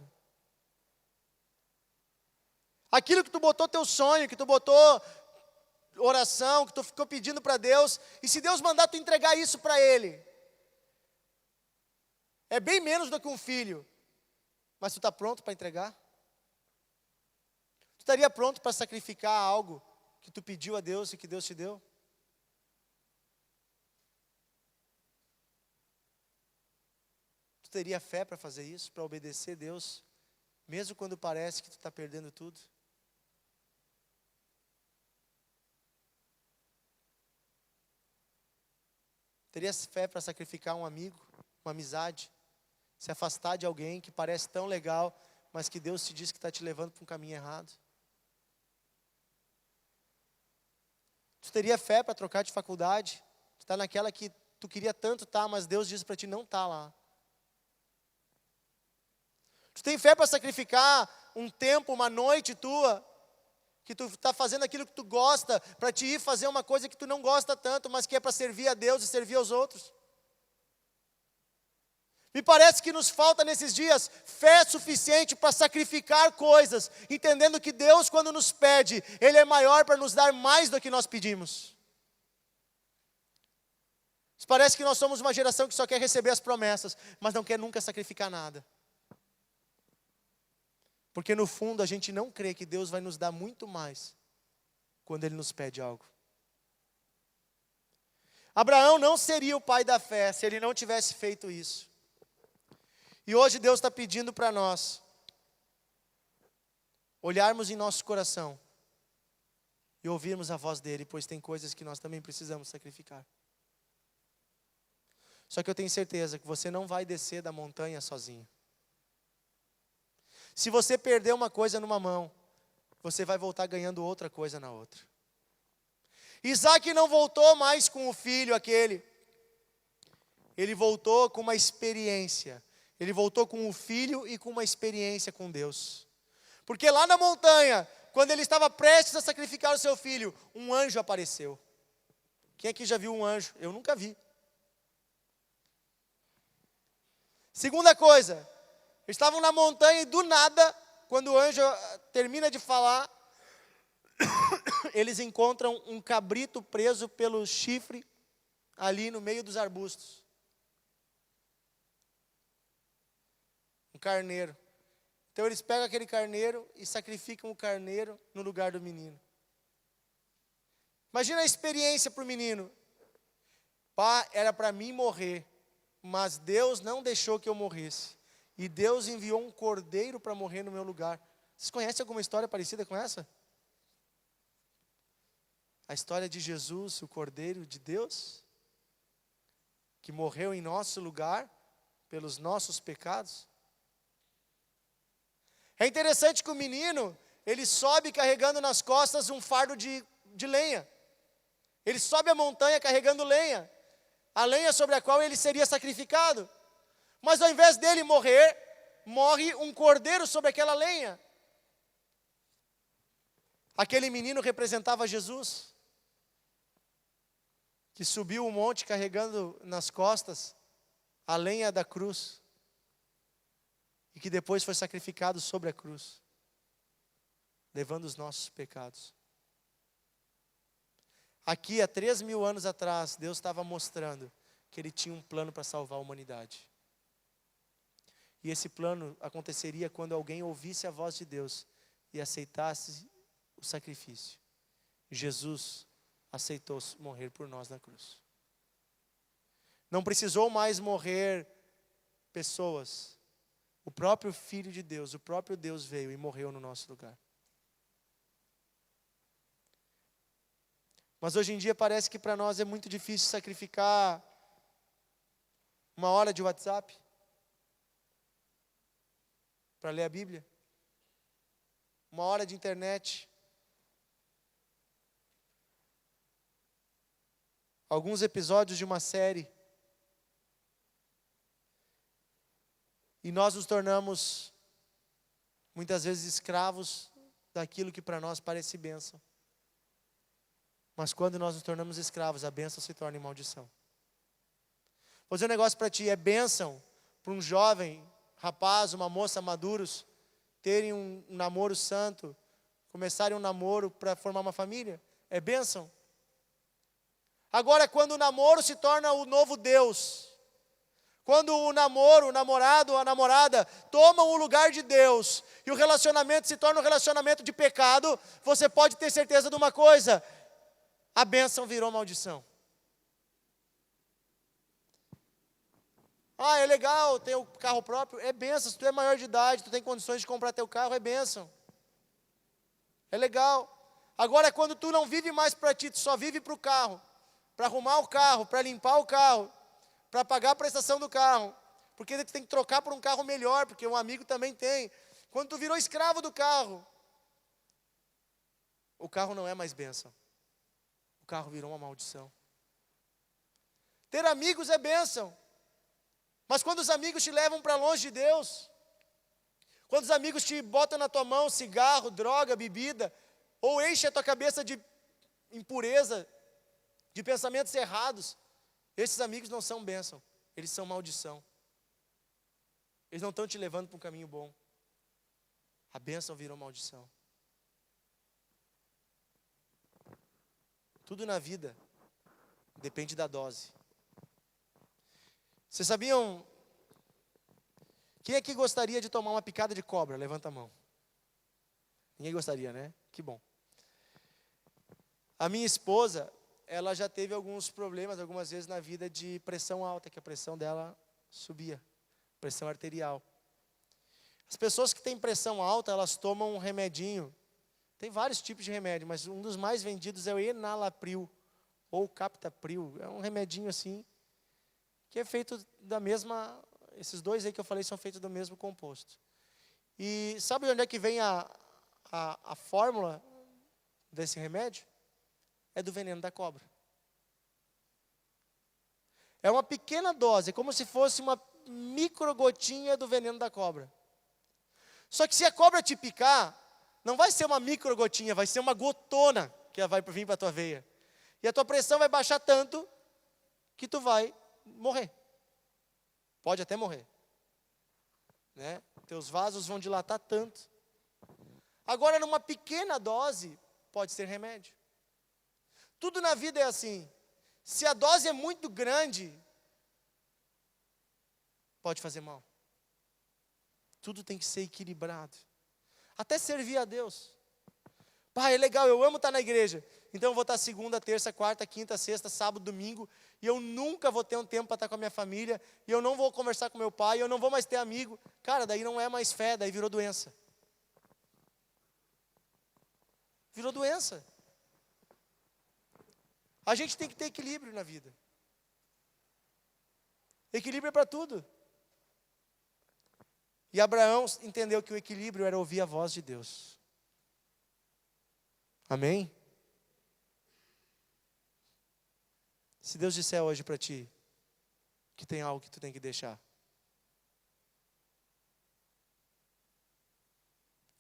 Aquilo que tu botou teu sonho, que tu botou oração, que tu ficou pedindo para Deus, e se Deus mandar tu entregar isso para Ele, é bem menos do que um filho, mas tu está pronto para entregar? Tu estaria pronto para sacrificar algo que tu pediu a Deus e que Deus te deu? Tu teria fé para fazer isso, para obedecer a Deus, mesmo quando parece que tu está perdendo tudo? Terias fé para sacrificar um amigo, uma amizade, se afastar de alguém que parece tão legal, mas que Deus te diz que está te levando para um caminho errado? Tu teria fé para trocar de faculdade? Tu está naquela que tu queria tanto estar, mas Deus diz para ti não estar lá. Tu tem fé para sacrificar um tempo, uma noite tua, que tu está fazendo aquilo que tu gosta, para te ir fazer uma coisa que tu não gosta tanto, mas que é para servir a Deus e servir aos outros? Me parece que nos falta nesses dias fé suficiente para sacrificar coisas, entendendo que Deus, quando nos pede, Ele é maior para nos dar mais do que nós pedimos. Parece que nós somos uma geração que só quer receber as promessas, mas não quer nunca sacrificar nada. Porque no fundo a gente não crê que Deus vai nos dar muito mais quando Ele nos pede algo. Abraão não seria o pai da fé se ele não tivesse feito isso. E hoje Deus está pedindo para nós olharmos em nosso coração e ouvirmos a voz dEle, pois tem coisas que nós também precisamos sacrificar. Só que eu tenho certeza que você não vai descer da montanha sozinho. Se você perder uma coisa numa mão, você vai voltar ganhando outra coisa na outra. Isaac não voltou mais com o filho aquele. Ele voltou com uma experiência. Ele voltou com o filho e com uma experiência com Deus. Porque lá na montanha, quando ele estava prestes a sacrificar o seu filho, um anjo apareceu. Quem aqui já viu um anjo? Eu nunca vi. Segunda coisa, eles estavam na montanha e do nada, quando o anjo termina de falar, eles encontram um cabrito preso pelo chifre ali no meio dos arbustos. Um carneiro. Então eles pegam aquele carneiro e sacrificam o carneiro no lugar do menino. Imagina a experiência para o menino. Pá, era para mim morrer, mas Deus não deixou que eu morresse. E Deus enviou um cordeiro para morrer no meu lugar. Vocês conhecem alguma história parecida com essa? A história de Jesus, o cordeiro de Deus, que morreu em nosso lugar, pelos nossos pecados. É interessante que o menino, ele sobe carregando nas costas um fardo de lenha. Ele sobe a montanha carregando lenha. A lenha sobre a qual ele seria sacrificado. Mas ao invés dele morrer, morre um cordeiro sobre aquela lenha. Aquele menino representava Jesus, que subiu o monte carregando nas costas a lenha da cruz. E que depois foi sacrificado sobre a cruz, levando os nossos pecados. Aqui, há 3.000 anos atrás, Deus estava mostrando que Ele tinha um plano para salvar a humanidade. E esse plano aconteceria quando alguém ouvisse a voz de Deus e aceitasse o sacrifício. Jesus aceitou morrer por nós na cruz. Não precisou mais morrer pessoas. O próprio Filho de Deus, o próprio Deus veio e morreu no nosso lugar. Mas hoje em dia parece que para nós é muito difícil sacrificar uma hora de WhatsApp para ler a Bíblia, uma hora de internet, alguns episódios de uma série. E nós nos tornamos, muitas vezes, escravos daquilo que para nós parece bênção. Mas quando nós nos tornamos escravos, a bênção se torna em maldição. Vou dizer um negócio para ti, é bênção para um jovem, rapaz, uma moça maduros, terem um namoro santo, começarem um namoro para formar uma família. É bênção. Agora, quando o namoro se torna o novo Deus, quando o namoro, o namorado, a namorada tomam o lugar de Deus e o relacionamento se torna um relacionamento de pecado, você pode ter certeza de uma coisa: a bênção virou maldição. Ah, é legal ter o carro próprio, é bênção. Se tu é maior de idade, tu tem condições de comprar teu carro, é bênção. É legal. Agora, quando tu não vive mais para ti, tu só vive para o carro, para arrumar o carro, para limpar o carro, para pagar a prestação do carro, porque tu tem que trocar por um carro melhor, porque um amigo também tem. Quando tu virou escravo do carro, o carro não é mais bênção. O carro virou uma maldição. Ter amigos é bênção. Mas quando os amigos te levam para longe de Deus, quando os amigos te botam na tua mão cigarro, droga, bebida, ou enchem a tua cabeça de impureza, de pensamentos errados, esses amigos não são bênção, eles são maldição. Eles não estão te levando para um caminho bom. A bênção virou maldição. Tudo na vida depende da dose. Vocês sabiam? Quem aqui gostaria de tomar uma picada de cobra? Levanta a mão. Ninguém gostaria, né? Que bom. A minha esposa, ela já teve alguns problemas, algumas vezes na vida de pressão alta, que a pressão dela subia, pressão arterial. As pessoas que têm pressão alta, elas tomam um remedinho. Tem vários tipos de remédio, mas um dos mais vendidos é o enalapril, ou captapril. É um remedinho assim, que é feito da mesma... Esses dois aí que eu falei são feitos do mesmo composto. E sabe onde é que vem a fórmula desse remédio? É do veneno da cobra. É uma pequena dose, é como se fosse uma microgotinha do veneno da cobra. Só que se a cobra te picar, não vai ser uma microgotinha, vai ser uma gotona que vai vir para a tua veia. E a tua pressão vai baixar tanto que tu vai morrer. Pode até morrer. Né? Teus vasos vão dilatar tanto. Agora, numa pequena dose, pode ser remédio. Tudo na vida é assim. Se a dose é muito grande, pode fazer mal. Tudo tem que ser equilibrado. Até servir a Deus. Pai, é legal, eu amo estar na igreja. Então eu vou estar segunda, terça, quarta, quinta, sexta, sábado, domingo. E eu nunca vou ter um tempo para estar com a minha família. E eu não vou conversar com meu pai. Eu não vou mais ter amigo. Cara, daí não é mais fé, daí virou doença. Virou doença. A gente tem que ter equilíbrio na vida. Equilíbrio é para tudo. E Abraão entendeu que o equilíbrio era ouvir a voz de Deus. Amém? Se Deus disser hoje para ti que tem algo que tu tem que deixar,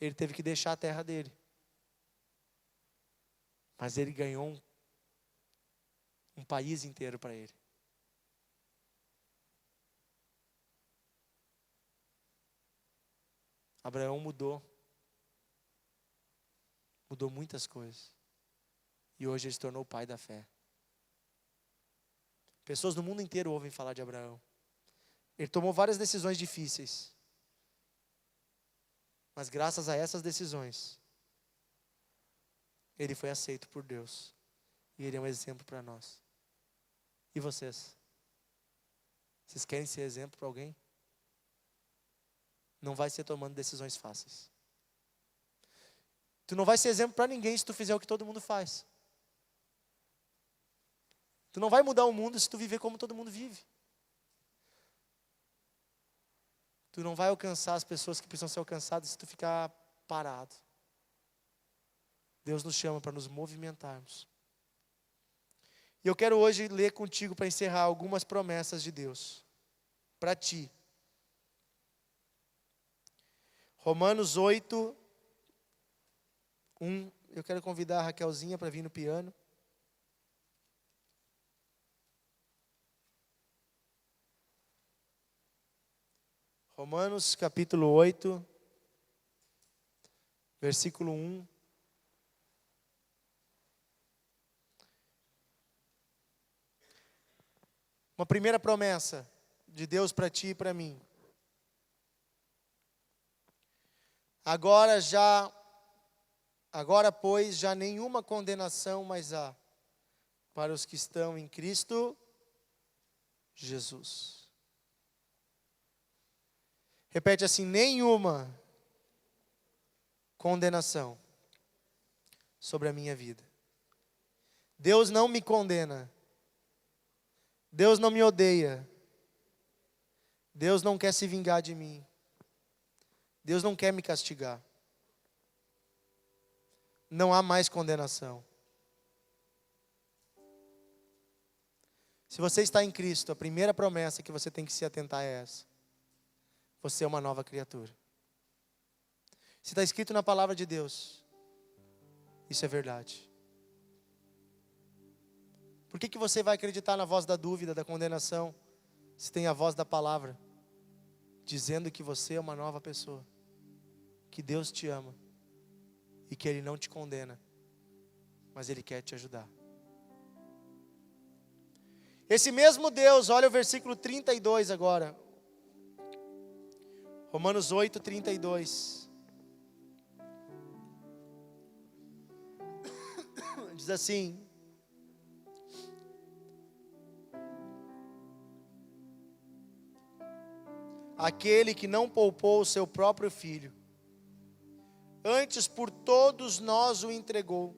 ele teve que deixar a terra dele. Mas ele ganhou um país inteiro para ele. Abraão mudou muitas coisas. E hoje ele se tornou o pai da fé. Pessoas no mundo inteiro ouvem falar de Abraão. Ele tomou várias decisões difíceis. Mas graças a essas decisões, ele foi aceito por Deus. E ele é um exemplo para nós. E vocês? Vocês querem ser exemplo para alguém? Não vai ser tomando decisões fáceis. Tu não vai ser exemplo para ninguém se tu fizer o que todo mundo faz. Tu não vai mudar o mundo se tu viver como todo mundo vive. Tu não vai alcançar as pessoas que precisam ser alcançadas se tu ficar parado. Deus nos chama para nos movimentarmos. E eu quero hoje ler contigo para encerrar algumas promessas de Deus para ti. Romanos 8, 1. Eu quero convidar a Raquelzinha para vir no piano. Romanos capítulo 8, versículo 1. Uma primeira promessa de Deus para ti e para mim. Agora, pois, já nenhuma condenação mais há para os que estão em Cristo Jesus. Repete assim: nenhuma condenação sobre a minha vida. Deus não me condena. Deus não me odeia. Deus não quer se vingar de mim. Deus não quer me castigar. Não há mais condenação. Se você está em Cristo, a primeira promessa que você tem que se atentar é essa. Você é uma nova criatura. Se está escrito na palavra de Deus, isso é verdade. Por que você vai acreditar na voz da dúvida, da condenação, se tem a voz da palavra dizendo que você é uma nova pessoa, que Deus te ama e que Ele não te condena, mas Ele quer te ajudar. Esse mesmo Deus, olha o versículo 32 agora. Romanos 8, 32. Diz assim: aquele que não poupou o seu próprio filho, antes por todos nós o entregou,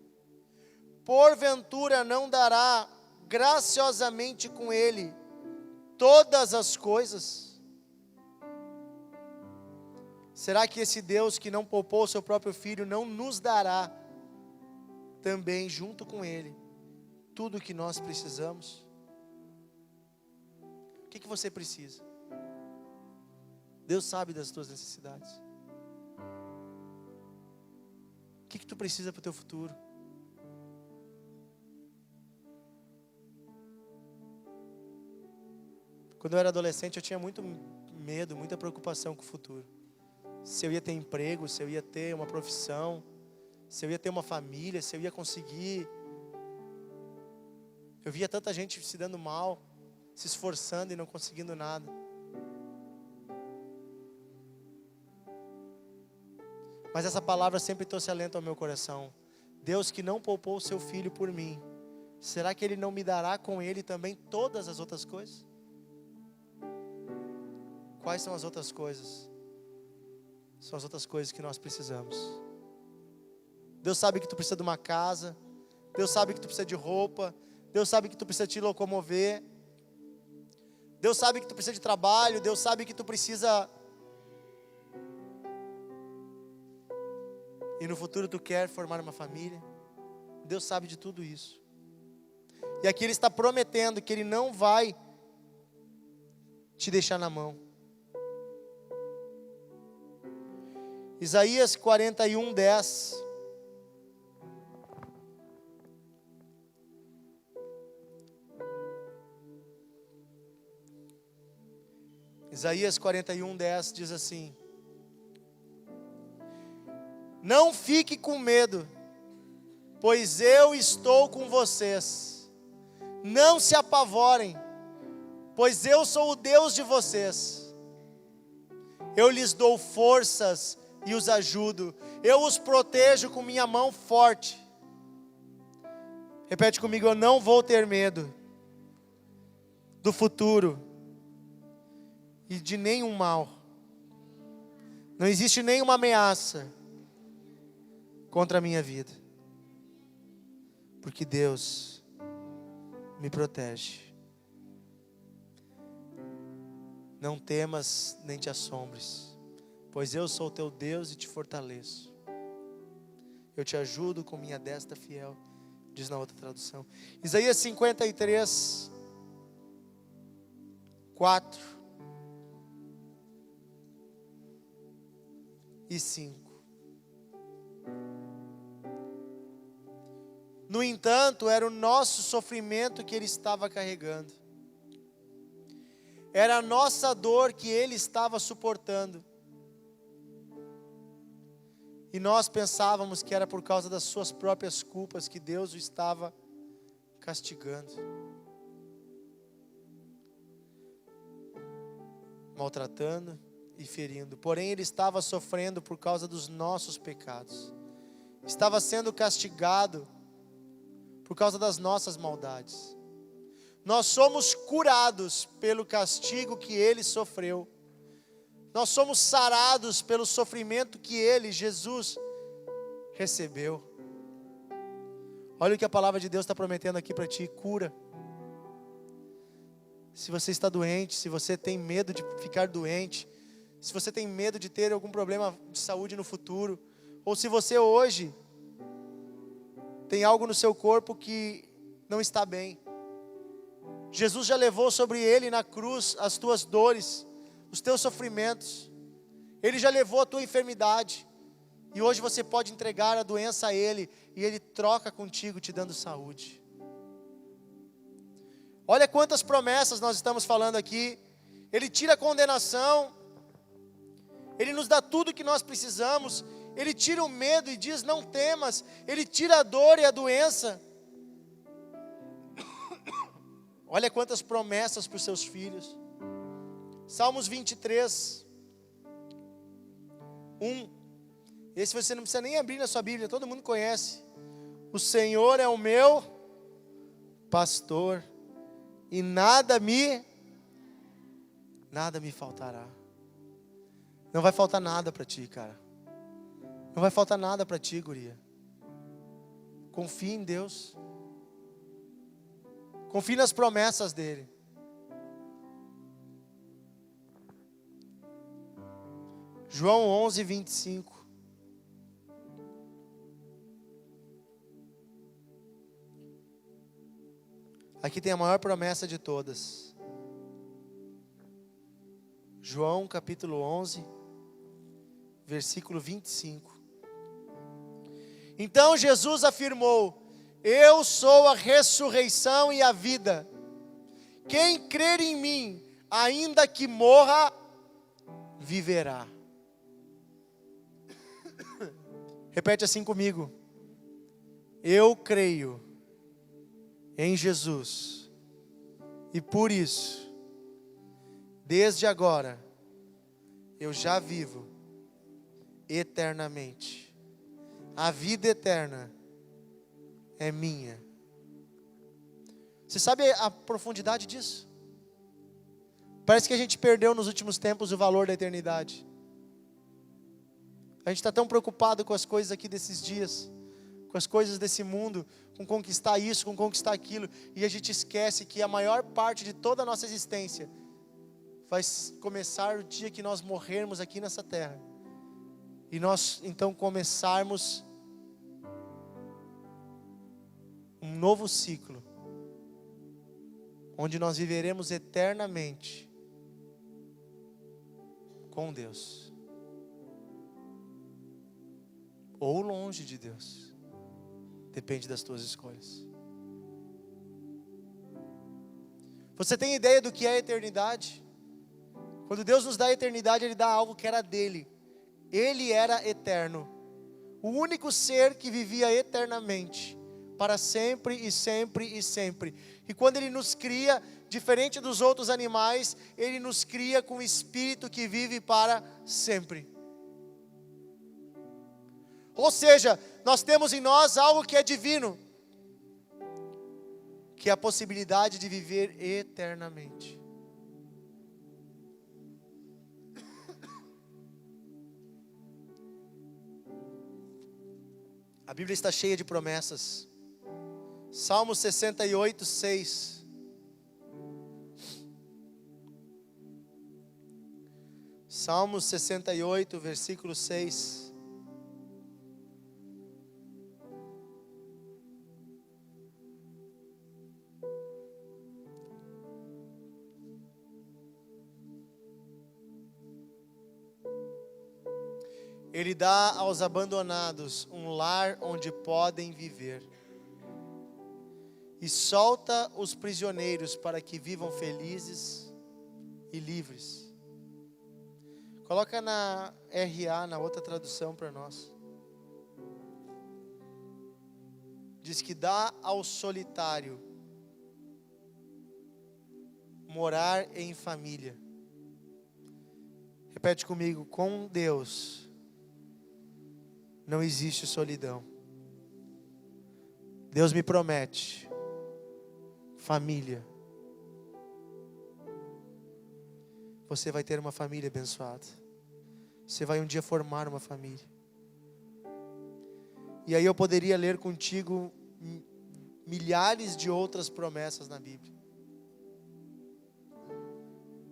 porventura não dará graciosamente com ele todas as coisas? Será que esse Deus que não poupou o seu próprio filho não nos dará também junto com ele tudo o que nós precisamos? O que você precisa? Deus sabe das tuas necessidades. O que tu precisa para o teu futuro? Quando eu era adolescente, eu tinha muito medo, muita preocupação com o futuro. Se eu ia ter emprego, se eu ia ter uma profissão, se eu ia ter uma família, se eu ia conseguir. Eu via tanta gente se dando mal, se esforçando e não conseguindo nada. Mas essa palavra sempre trouxe alento ao meu coração. Deus que não poupou o seu filho por mim, será que Ele não me dará com Ele também todas as outras coisas? Quais são as outras coisas? São as outras coisas que nós precisamos. Deus sabe que tu precisa de uma casa. Deus sabe que tu precisa de roupa. Deus sabe que tu precisa te locomover. Deus sabe que tu precisa de trabalho. Deus sabe que tu precisa... E no futuro tu quer formar uma família. Deus sabe de tudo isso. E aqui Ele está prometendo que Ele não vai te deixar na mão. Isaías 41, 10. Isaías 41, 10 diz assim: não fique com medo, pois eu estou com vocês. Não se apavorem, pois eu sou o Deus de vocês. Eu lhes dou forças e os ajudo. Eu os protejo com minha mão forte. Repete comigo: eu não vou ter medo do futuro e de nenhum mal. Não existe nenhuma ameaça contra a minha vida, porque Deus me protege. Não temas nem te assombres, pois eu sou teu Deus e te fortaleço. Eu te ajudo com minha destra fiel, diz na outra tradução. Isaías 53, 4 e 5. No entanto, era o nosso sofrimento que Ele estava carregando. Era a nossa dor que Ele estava suportando. E nós pensávamos que era por causa das suas próprias culpas que Deus o estava castigando, maltratando e ferindo. Porém, Ele estava sofrendo por causa dos nossos pecados. Estava sendo castigado por causa das nossas maldades. Nós somos curados pelo castigo que Ele sofreu. Nós somos sarados pelo sofrimento que Ele, Jesus, recebeu. Olha o que a palavra de Deus está prometendo aqui para ti: cura. Se você está doente, se você tem medo de ficar doente, se você tem medo de ter algum problema de saúde no futuro, ou se você hoje tem algo no seu corpo que não está bem, Jesus já levou sobre Ele na cruz as tuas dores, os teus sofrimentos. Ele já levou a tua enfermidade. E hoje você pode entregar a doença a Ele, e Ele troca contigo, te dando saúde. Olha quantas promessas nós estamos falando aqui. Ele tira a condenação, nos dá tudo que nós precisamos. Ele tira o medo e diz: não temas. Ele tira a dor e a doença. Olha quantas promessas para os seus filhos. Salmos 23, 1. Esse você não precisa nem abrir na sua Bíblia, todo mundo conhece. O Senhor é o meu pastor, e nada me faltará. Não vai faltar nada para ti, cara. Não vai faltar nada para ti, guria. Confie em Deus. Confie nas promessas dele. João 11, 25. Aqui tem a maior promessa de todas. João capítulo 11, versículo 25. Então Jesus afirmou: eu sou a ressurreição e a vida. Quem crer em mim, ainda que morra, viverá. Repete assim comigo: eu creio em Jesus, e por isso, desde agora, eu já vivo eternamente. A vida eterna é minha. Você sabe a profundidade disso? Parece que a gente perdeu nos últimos tempos o valor da eternidade. A gente está tão preocupado com as coisas aqui desses dias, com as coisas desse mundo, com conquistar isso, com conquistar aquilo, e a gente esquece que a maior parte de toda a nossa existência vai começar o dia que nós morrermos aqui nessa terra, e nós então começarmos um novo ciclo, onde nós viveremos eternamente com Deus, ou longe de Deus, depende das tuas escolhas. Você tem ideia do que é a eternidade? Quando Deus nos dá a eternidade, Ele dá algo que era dele. Ele era eterno, o único ser que vivia eternamente, para sempre e sempre e sempre. E quando Ele nos cria, diferente dos outros animais, Ele nos cria com um espírito que vive para sempre. Ou seja, nós temos em nós algo que é divino, que é a possibilidade de viver eternamente. A Bíblia está cheia de promessas. Salmo 68, 6. Salmo 68, versículo 6. Ele dá aos abandonados um lar onde podem viver, e solta os prisioneiros para que vivam felizes e livres. Coloca na RA, na outra tradução para nós. Diz que dá ao solitário morar em família. Repete comigo: com Deus não existe solidão. Deus me promete família. Você vai ter uma família abençoada. Você vai um dia formar uma família. E aí eu poderia ler contigo milhares de outras promessas na Bíblia.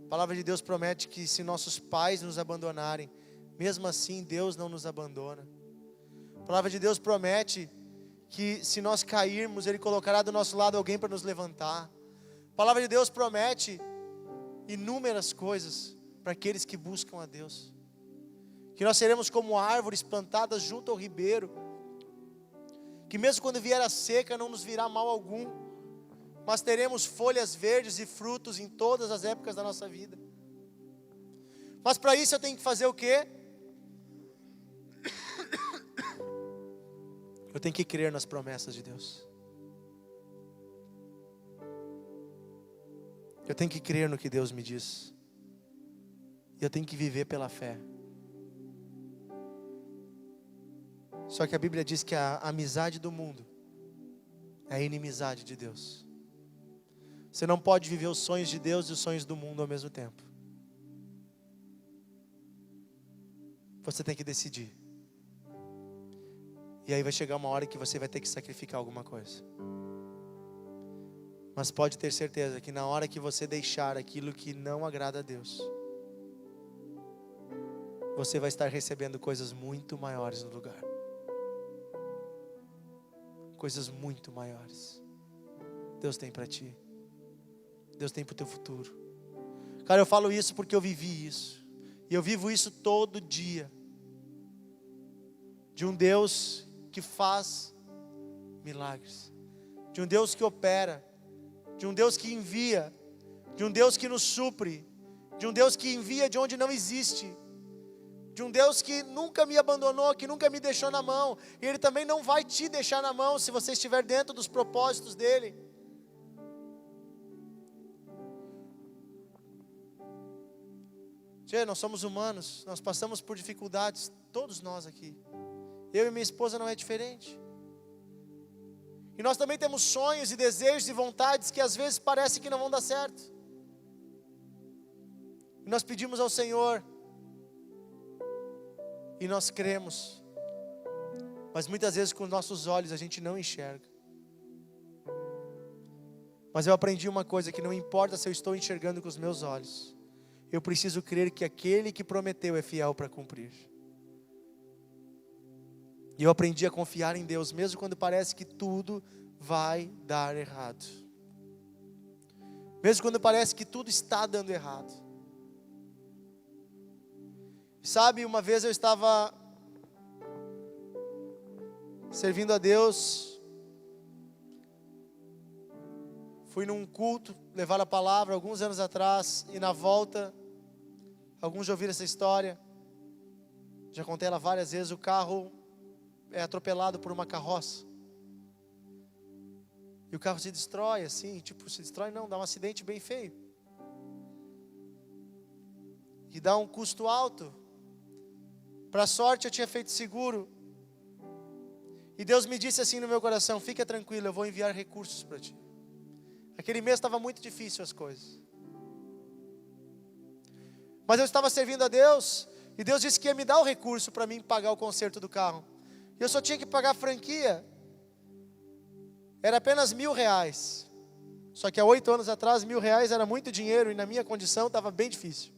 A palavra de Deus promete que se nossos pais nos abandonarem, mesmo assim Deus não nos abandona. A palavra de Deus promete que se nós cairmos, Ele colocará do nosso lado alguém para nos levantar. A palavra de Deus promete inúmeras coisas para aqueles que buscam a Deus. Que nós seremos como árvores plantadas junto ao ribeiro, que mesmo quando vier a seca não nos virá mal algum, mas teremos folhas verdes e frutos em todas as épocas da nossa vida. Mas para isso eu tenho que fazer o quê? Eu tenho que crer nas promessas de Deus. Eu tenho que crer no que Deus me diz. E eu tenho que viver pela fé. Só que a Bíblia diz que a amizade do mundo é a inimizade de Deus. Você não pode viver os sonhos de Deus e os sonhos do mundo ao mesmo tempo. Você tem que decidir. E aí vai chegar uma hora que você vai ter que sacrificar alguma coisa. Mas pode ter certeza que na hora que você deixar aquilo que não agrada a Deus, você vai estar recebendo coisas muito maiores no lugar. Coisas muito maiores. Deus tem para ti. Deus tem para o teu futuro. Cara, eu falo isso porque eu vivi isso. E eu vivo isso todo dia. De um Deus que faz milagres. De um Deus que opera. De um Deus que envia. De um Deus que nos supre. De um Deus que envia de onde não existe. De um Deus que nunca me abandonou, que nunca me deixou na mão. E Ele também não vai te deixar na mão se você estiver dentro dos propósitos dEle. Nós somos humanos, nós passamos por dificuldades, todos nós aqui. Eu e minha esposa não é diferente. E nós também temos sonhos e desejos e vontades que às vezes parece que não vão dar certo. E nós pedimos ao Senhor. E nós cremos. Mas muitas vezes com os nossos olhos a gente não enxerga. Mas eu aprendi uma coisa, que não importa se eu estou enxergando com os meus olhos. Eu preciso crer que aquele que prometeu é fiel para cumprir. E eu aprendi a confiar em Deus, mesmo quando parece que tudo vai dar errado. Mesmo quando parece que tudo está dando errado. Sabe, uma vez eu estava servindo a Deus. Fui num culto, levar a palavra alguns anos atrás. E na volta, alguns já ouviram essa história. Já contei ela várias vezes. O carro é atropelado por uma carroça. E o carro se destrói assim, se destrói não, dá um acidente bem feio. E dá um custo alto. Para sorte eu tinha feito seguro. E Deus me disse assim no meu coração: fica tranquilo, eu vou enviar recursos para ti. Aquele mês estava muito difícil as coisas. Mas eu estava servindo a Deus. E Deus disse que ia me dar o recurso para mim pagar o conserto do carro. E eu só tinha que pagar a franquia. Era apenas R$1.000. Só que há 8 anos atrás R$1.000 era muito dinheiro. E na minha condição estava bem difícil.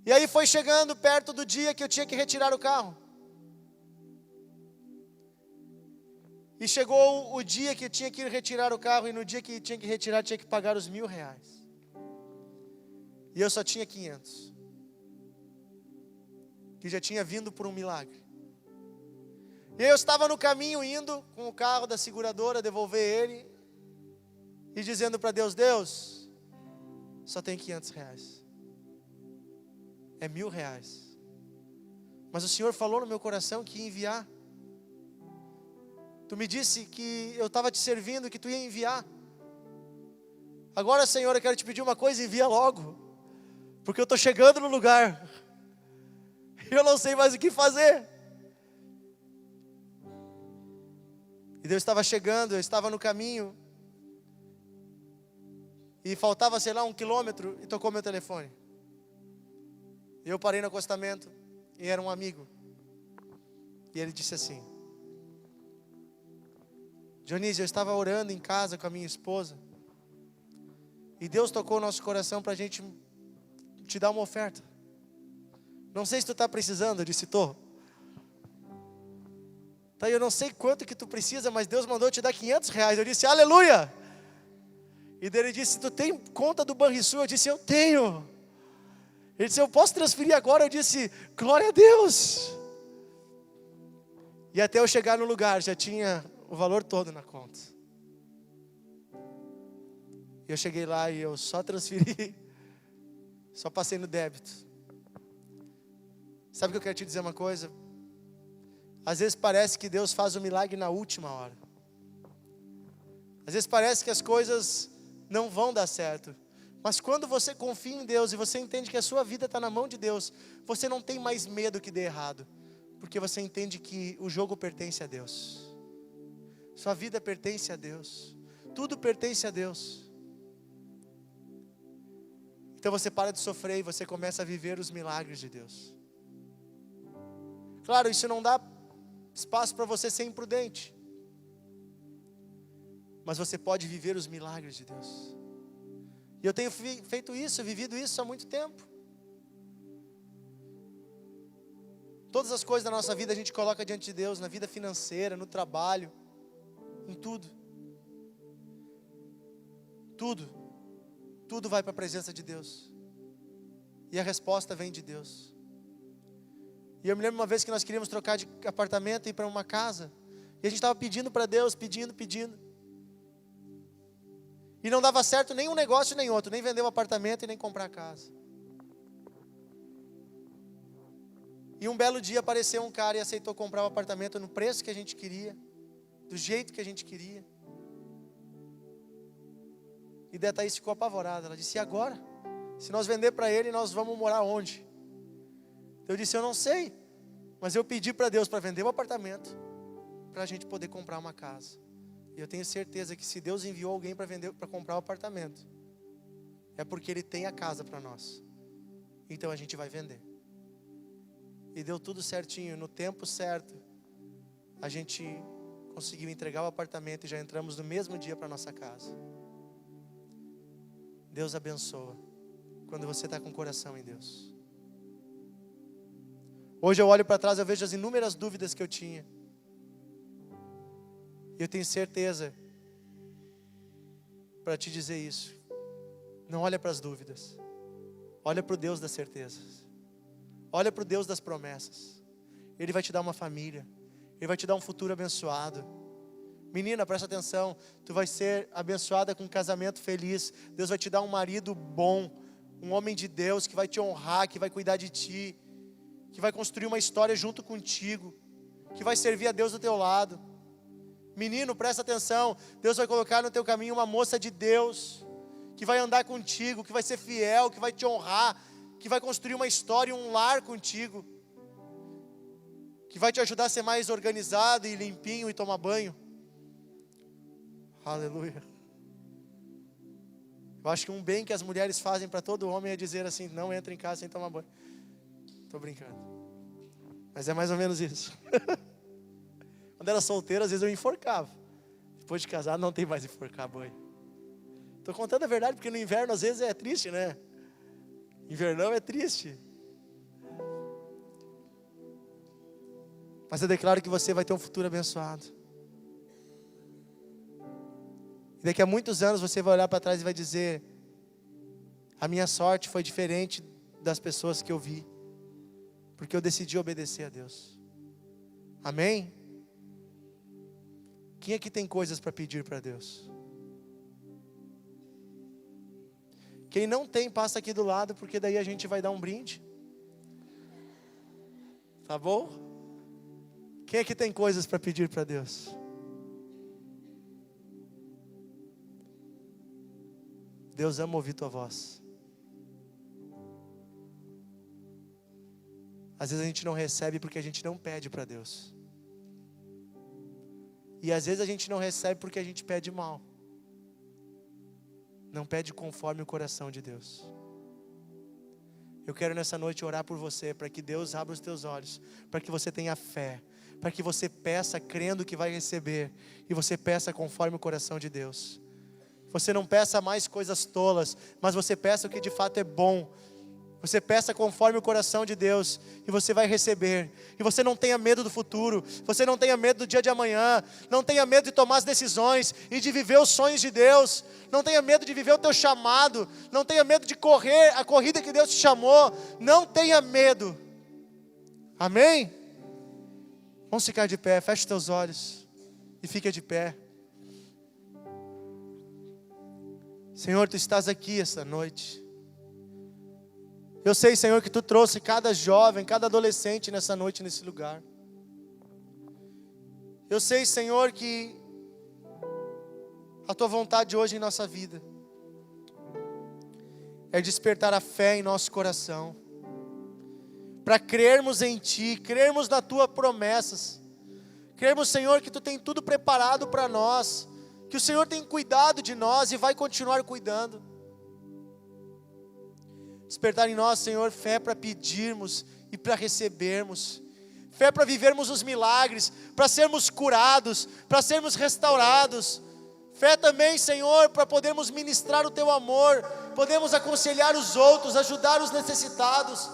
E aí foi chegando perto do dia que eu tinha que retirar o carro. E chegou o dia que eu tinha que retirar o carro. E no dia que tinha que retirar, tinha que pagar os R$1.000. E eu só tinha 500. Que já tinha vindo por um milagre. E eu estava no caminho indo com o carro da seguradora, devolver ele. E dizendo para Deus: Deus, só tem R$500. É R$1.000. Mas o Senhor falou no meu coração que ia enviar. Tu me disse que eu estava te servindo, que tu ia enviar. Agora, Senhor, eu quero te pedir uma coisa: envia logo. Porque eu estou chegando no lugar. Eu não sei mais o que fazer. E Deus estava chegando, eu estava no caminho. E faltava, 1 quilômetro, e tocou meu telefone. E eu parei no acostamento, e era um amigo. E ele disse assim: Dionísio, eu estava orando em casa com a minha esposa. E Deus tocou o nosso coração para a gente te dar uma oferta. Não sei se tu está precisando. Eu disse: tô. Tá, eu não sei quanto que tu precisa, mas Deus mandou te dar R$500. Eu disse: aleluia. E daí ele disse: tu tem conta do Banrisul? Eu disse: eu tenho. Ele disse: eu posso transferir agora? Eu disse: glória a Deus. E até eu chegar no lugar, já tinha o valor todo na conta. E eu cheguei lá e eu só transferi. Só passei no débito. Sabe o que eu quero te dizer uma coisa? Às vezes parece que Deus faz o milagre na última hora. Às vezes parece que as coisas não vão dar certo. Mas quando você confia em Deus e você entende que a sua vida está na mão de Deus, você não tem mais medo que dê errado. Porque você entende que o jogo pertence a Deus. Sua vida pertence a Deus. Tudo pertence a Deus. Então você para de sofrer e você começa a viver os milagres de Deus. Claro, isso não dá espaço para você ser imprudente. Mas você pode viver os milagres de Deus. E eu tenho feito isso, vivido isso há muito tempo. Todas as coisas da nossa vida a gente coloca diante de Deus, na vida financeira, no trabalho, em tudo. Tudo vai para a presença de Deus. E a resposta vem de Deus. E eu me lembro uma vez que nós queríamos trocar de apartamento e ir para uma casa. E a gente estava pedindo para Deus, pedindo. E não dava certo nem um negócio nem outro, nem vender o apartamento e nem comprar a casa. E um belo dia apareceu um cara e aceitou comprar o apartamento no preço que a gente queria, do jeito que a gente queria. E daí a Thaís ficou apavorada. Ela disse: e agora? Se nós vender para ele, nós vamos morar onde? Eu disse: eu não sei, mas eu pedi para Deus para vender o apartamento, para a gente poder comprar uma casa. E eu tenho certeza que se Deus enviou alguém para comprar o apartamento, é porque Ele tem a casa para nós. Então a gente vai vender. E deu tudo certinho, no tempo certo. A gente conseguiu entregar o apartamento e já entramos no mesmo dia para nossa casa. Deus abençoa quando você está com o coração em Deus. Hoje eu olho para trás, eu vejo as inúmeras dúvidas que eu tinha. E eu tenho certeza para te dizer isso. Não olha para as dúvidas. Olha para o Deus das certezas. Olha para o Deus das promessas. Ele vai te dar uma família. Ele vai te dar um futuro abençoado. Menina, presta atenção. Tu vai ser abençoada com um casamento feliz. Deus vai te dar um marido bom. Um homem de Deus que vai te honrar, que vai cuidar de ti. Que vai construir uma história junto contigo. Que vai servir a Deus do teu lado. Menino, presta atenção. Deus vai colocar no teu caminho uma moça de Deus. Que vai andar contigo, que vai ser fiel, que vai te honrar. Que vai construir uma história, um lar contigo. Que vai te ajudar a ser mais organizado e limpinho e tomar banho. Aleluia. Eu acho que um bem que as mulheres fazem para todo homem é dizer assim: não entra em casa sem tomar banho. Estou brincando. Mas é mais ou menos isso. Quando era solteiro, às vezes eu enforcava. Depois de casado, não tem mais enforcar banho. Estou contando a verdade, porque no inverno às vezes é triste, né? Invernão é triste. Mas eu declaro que você vai ter um futuro abençoado. E daqui a muitos anos você vai olhar para trás e vai dizer: a minha sorte foi diferente das pessoas que eu vi, porque eu decidi obedecer a Deus. Amém? Quem aqui tem coisas para pedir para Deus? Quem não tem, passa aqui do lado, porque daí a gente vai dar um brinde. Tá bom? Quem aqui tem coisas para pedir para Deus? Deus ama ouvir tua voz. Às vezes a gente não recebe porque a gente não pede para Deus. E às vezes a gente não recebe porque a gente pede mal. Não pede conforme o coração de Deus. Eu quero nessa noite orar por você, para que Deus abra os teus olhos, para que você tenha fé, para que você peça crendo que vai receber, e você peça conforme o coração de Deus. Você não peça mais coisas tolas, mas você peça o que de fato é bom. Você peça conforme o coração de Deus, e você vai receber. E você não tenha medo do futuro, você não tenha medo do dia de amanhã, não tenha medo de tomar as decisões e de viver os sonhos de Deus. Não tenha medo de viver o teu chamado, não tenha medo de correr a corrida que Deus te chamou. Não tenha medo. Amém? Vamos ficar de pé, feche teus olhos e fica de pé. Senhor, Tu estás aqui esta noite. Eu sei, Senhor, que Tu trouxe cada jovem, cada adolescente nessa noite, nesse lugar. Eu sei, Senhor, que a Tua vontade hoje em nossa vida é despertar a fé em nosso coração, para crermos em Ti, crermos nas Tuas promessas, crermos, Senhor, que Tu tem tudo preparado para nós, que o Senhor tem cuidado de nós e vai continuar cuidando. Despertar em nós, Senhor, fé para pedirmos e para recebermos, fé para vivermos os milagres, para sermos curados, para sermos restaurados, fé também, Senhor, para podermos ministrar o Teu amor, podemos aconselhar os outros, ajudar os necessitados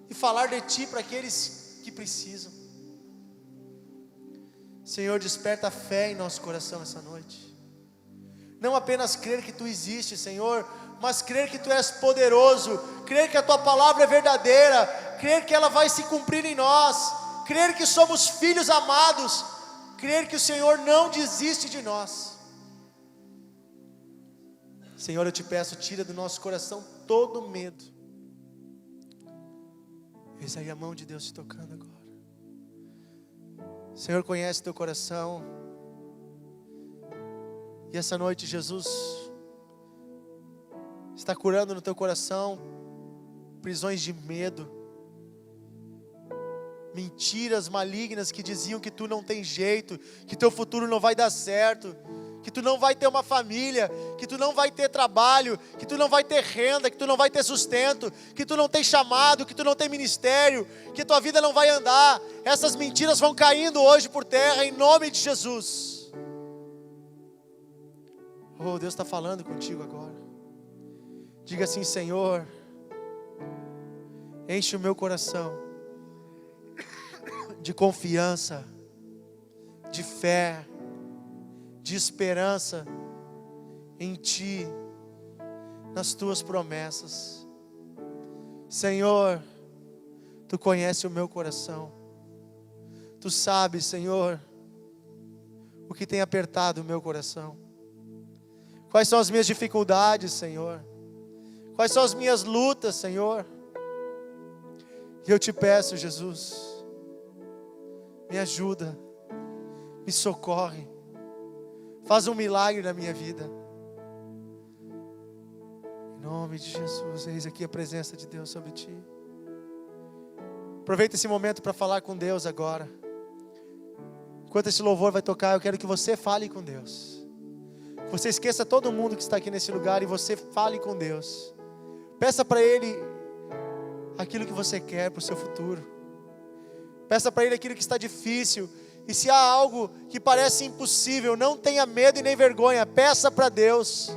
e falar de Ti para aqueles que precisam. Senhor, desperta a fé em nosso coração essa noite, não apenas crer que Tu existes, Senhor, mas crer que Tu és poderoso, crer que a Tua palavra é verdadeira, crer que ela vai se cumprir em nós, crer que somos filhos amados, crer que o Senhor não desiste de nós. Senhor, eu Te peço, tira do nosso coração todo medo. Eis aí a mão de Deus te tocando agora. Senhor, conhece teu coração, e essa noite Jesus está curando no teu coração prisões de medo, mentiras malignas que diziam que tu não tem jeito, que teu futuro não vai dar certo, que tu não vai ter uma família, que tu não vai ter trabalho, que tu não vai ter renda, que tu não vai ter sustento, que tu não tem chamado, que tu não tem ministério, que tua vida não vai andar. Essas mentiras vão caindo hoje por terra em nome de Jesus. Oh, Deus está falando contigo agora. Diga assim: Senhor, enche o meu coração de confiança, de fé, de esperança em Ti, nas Tuas promessas. Senhor, Tu conheces o meu coração, Tu sabes, Senhor, o que tem apertado o meu coração. Quais são as minhas dificuldades, Senhor? Quais são as minhas lutas, Senhor? E eu Te peço, Jesus, me ajuda, me socorre, faz um milagre na minha vida. Em nome de Jesus, eis aqui a presença de Deus sobre Ti. Aproveita esse momento para falar com Deus agora. Enquanto esse louvor vai tocar, eu quero que você fale com Deus. Você esqueça todo mundo que está aqui nesse lugar e você fale com Deus. Peça para Ele aquilo que você quer para o seu futuro. Peça para Ele aquilo que está difícil. E se há algo que parece impossível, não tenha medo e nem vergonha. Peça para Deus.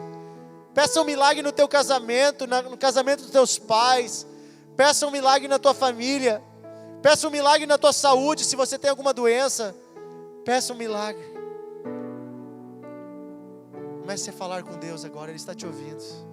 Peça um milagre no teu casamento, no casamento dos teus pais. Peça um milagre na tua família. Peça um milagre na tua saúde, se você tem alguma doença. Peça um milagre. Comece a falar com Deus agora, Ele está te ouvindo.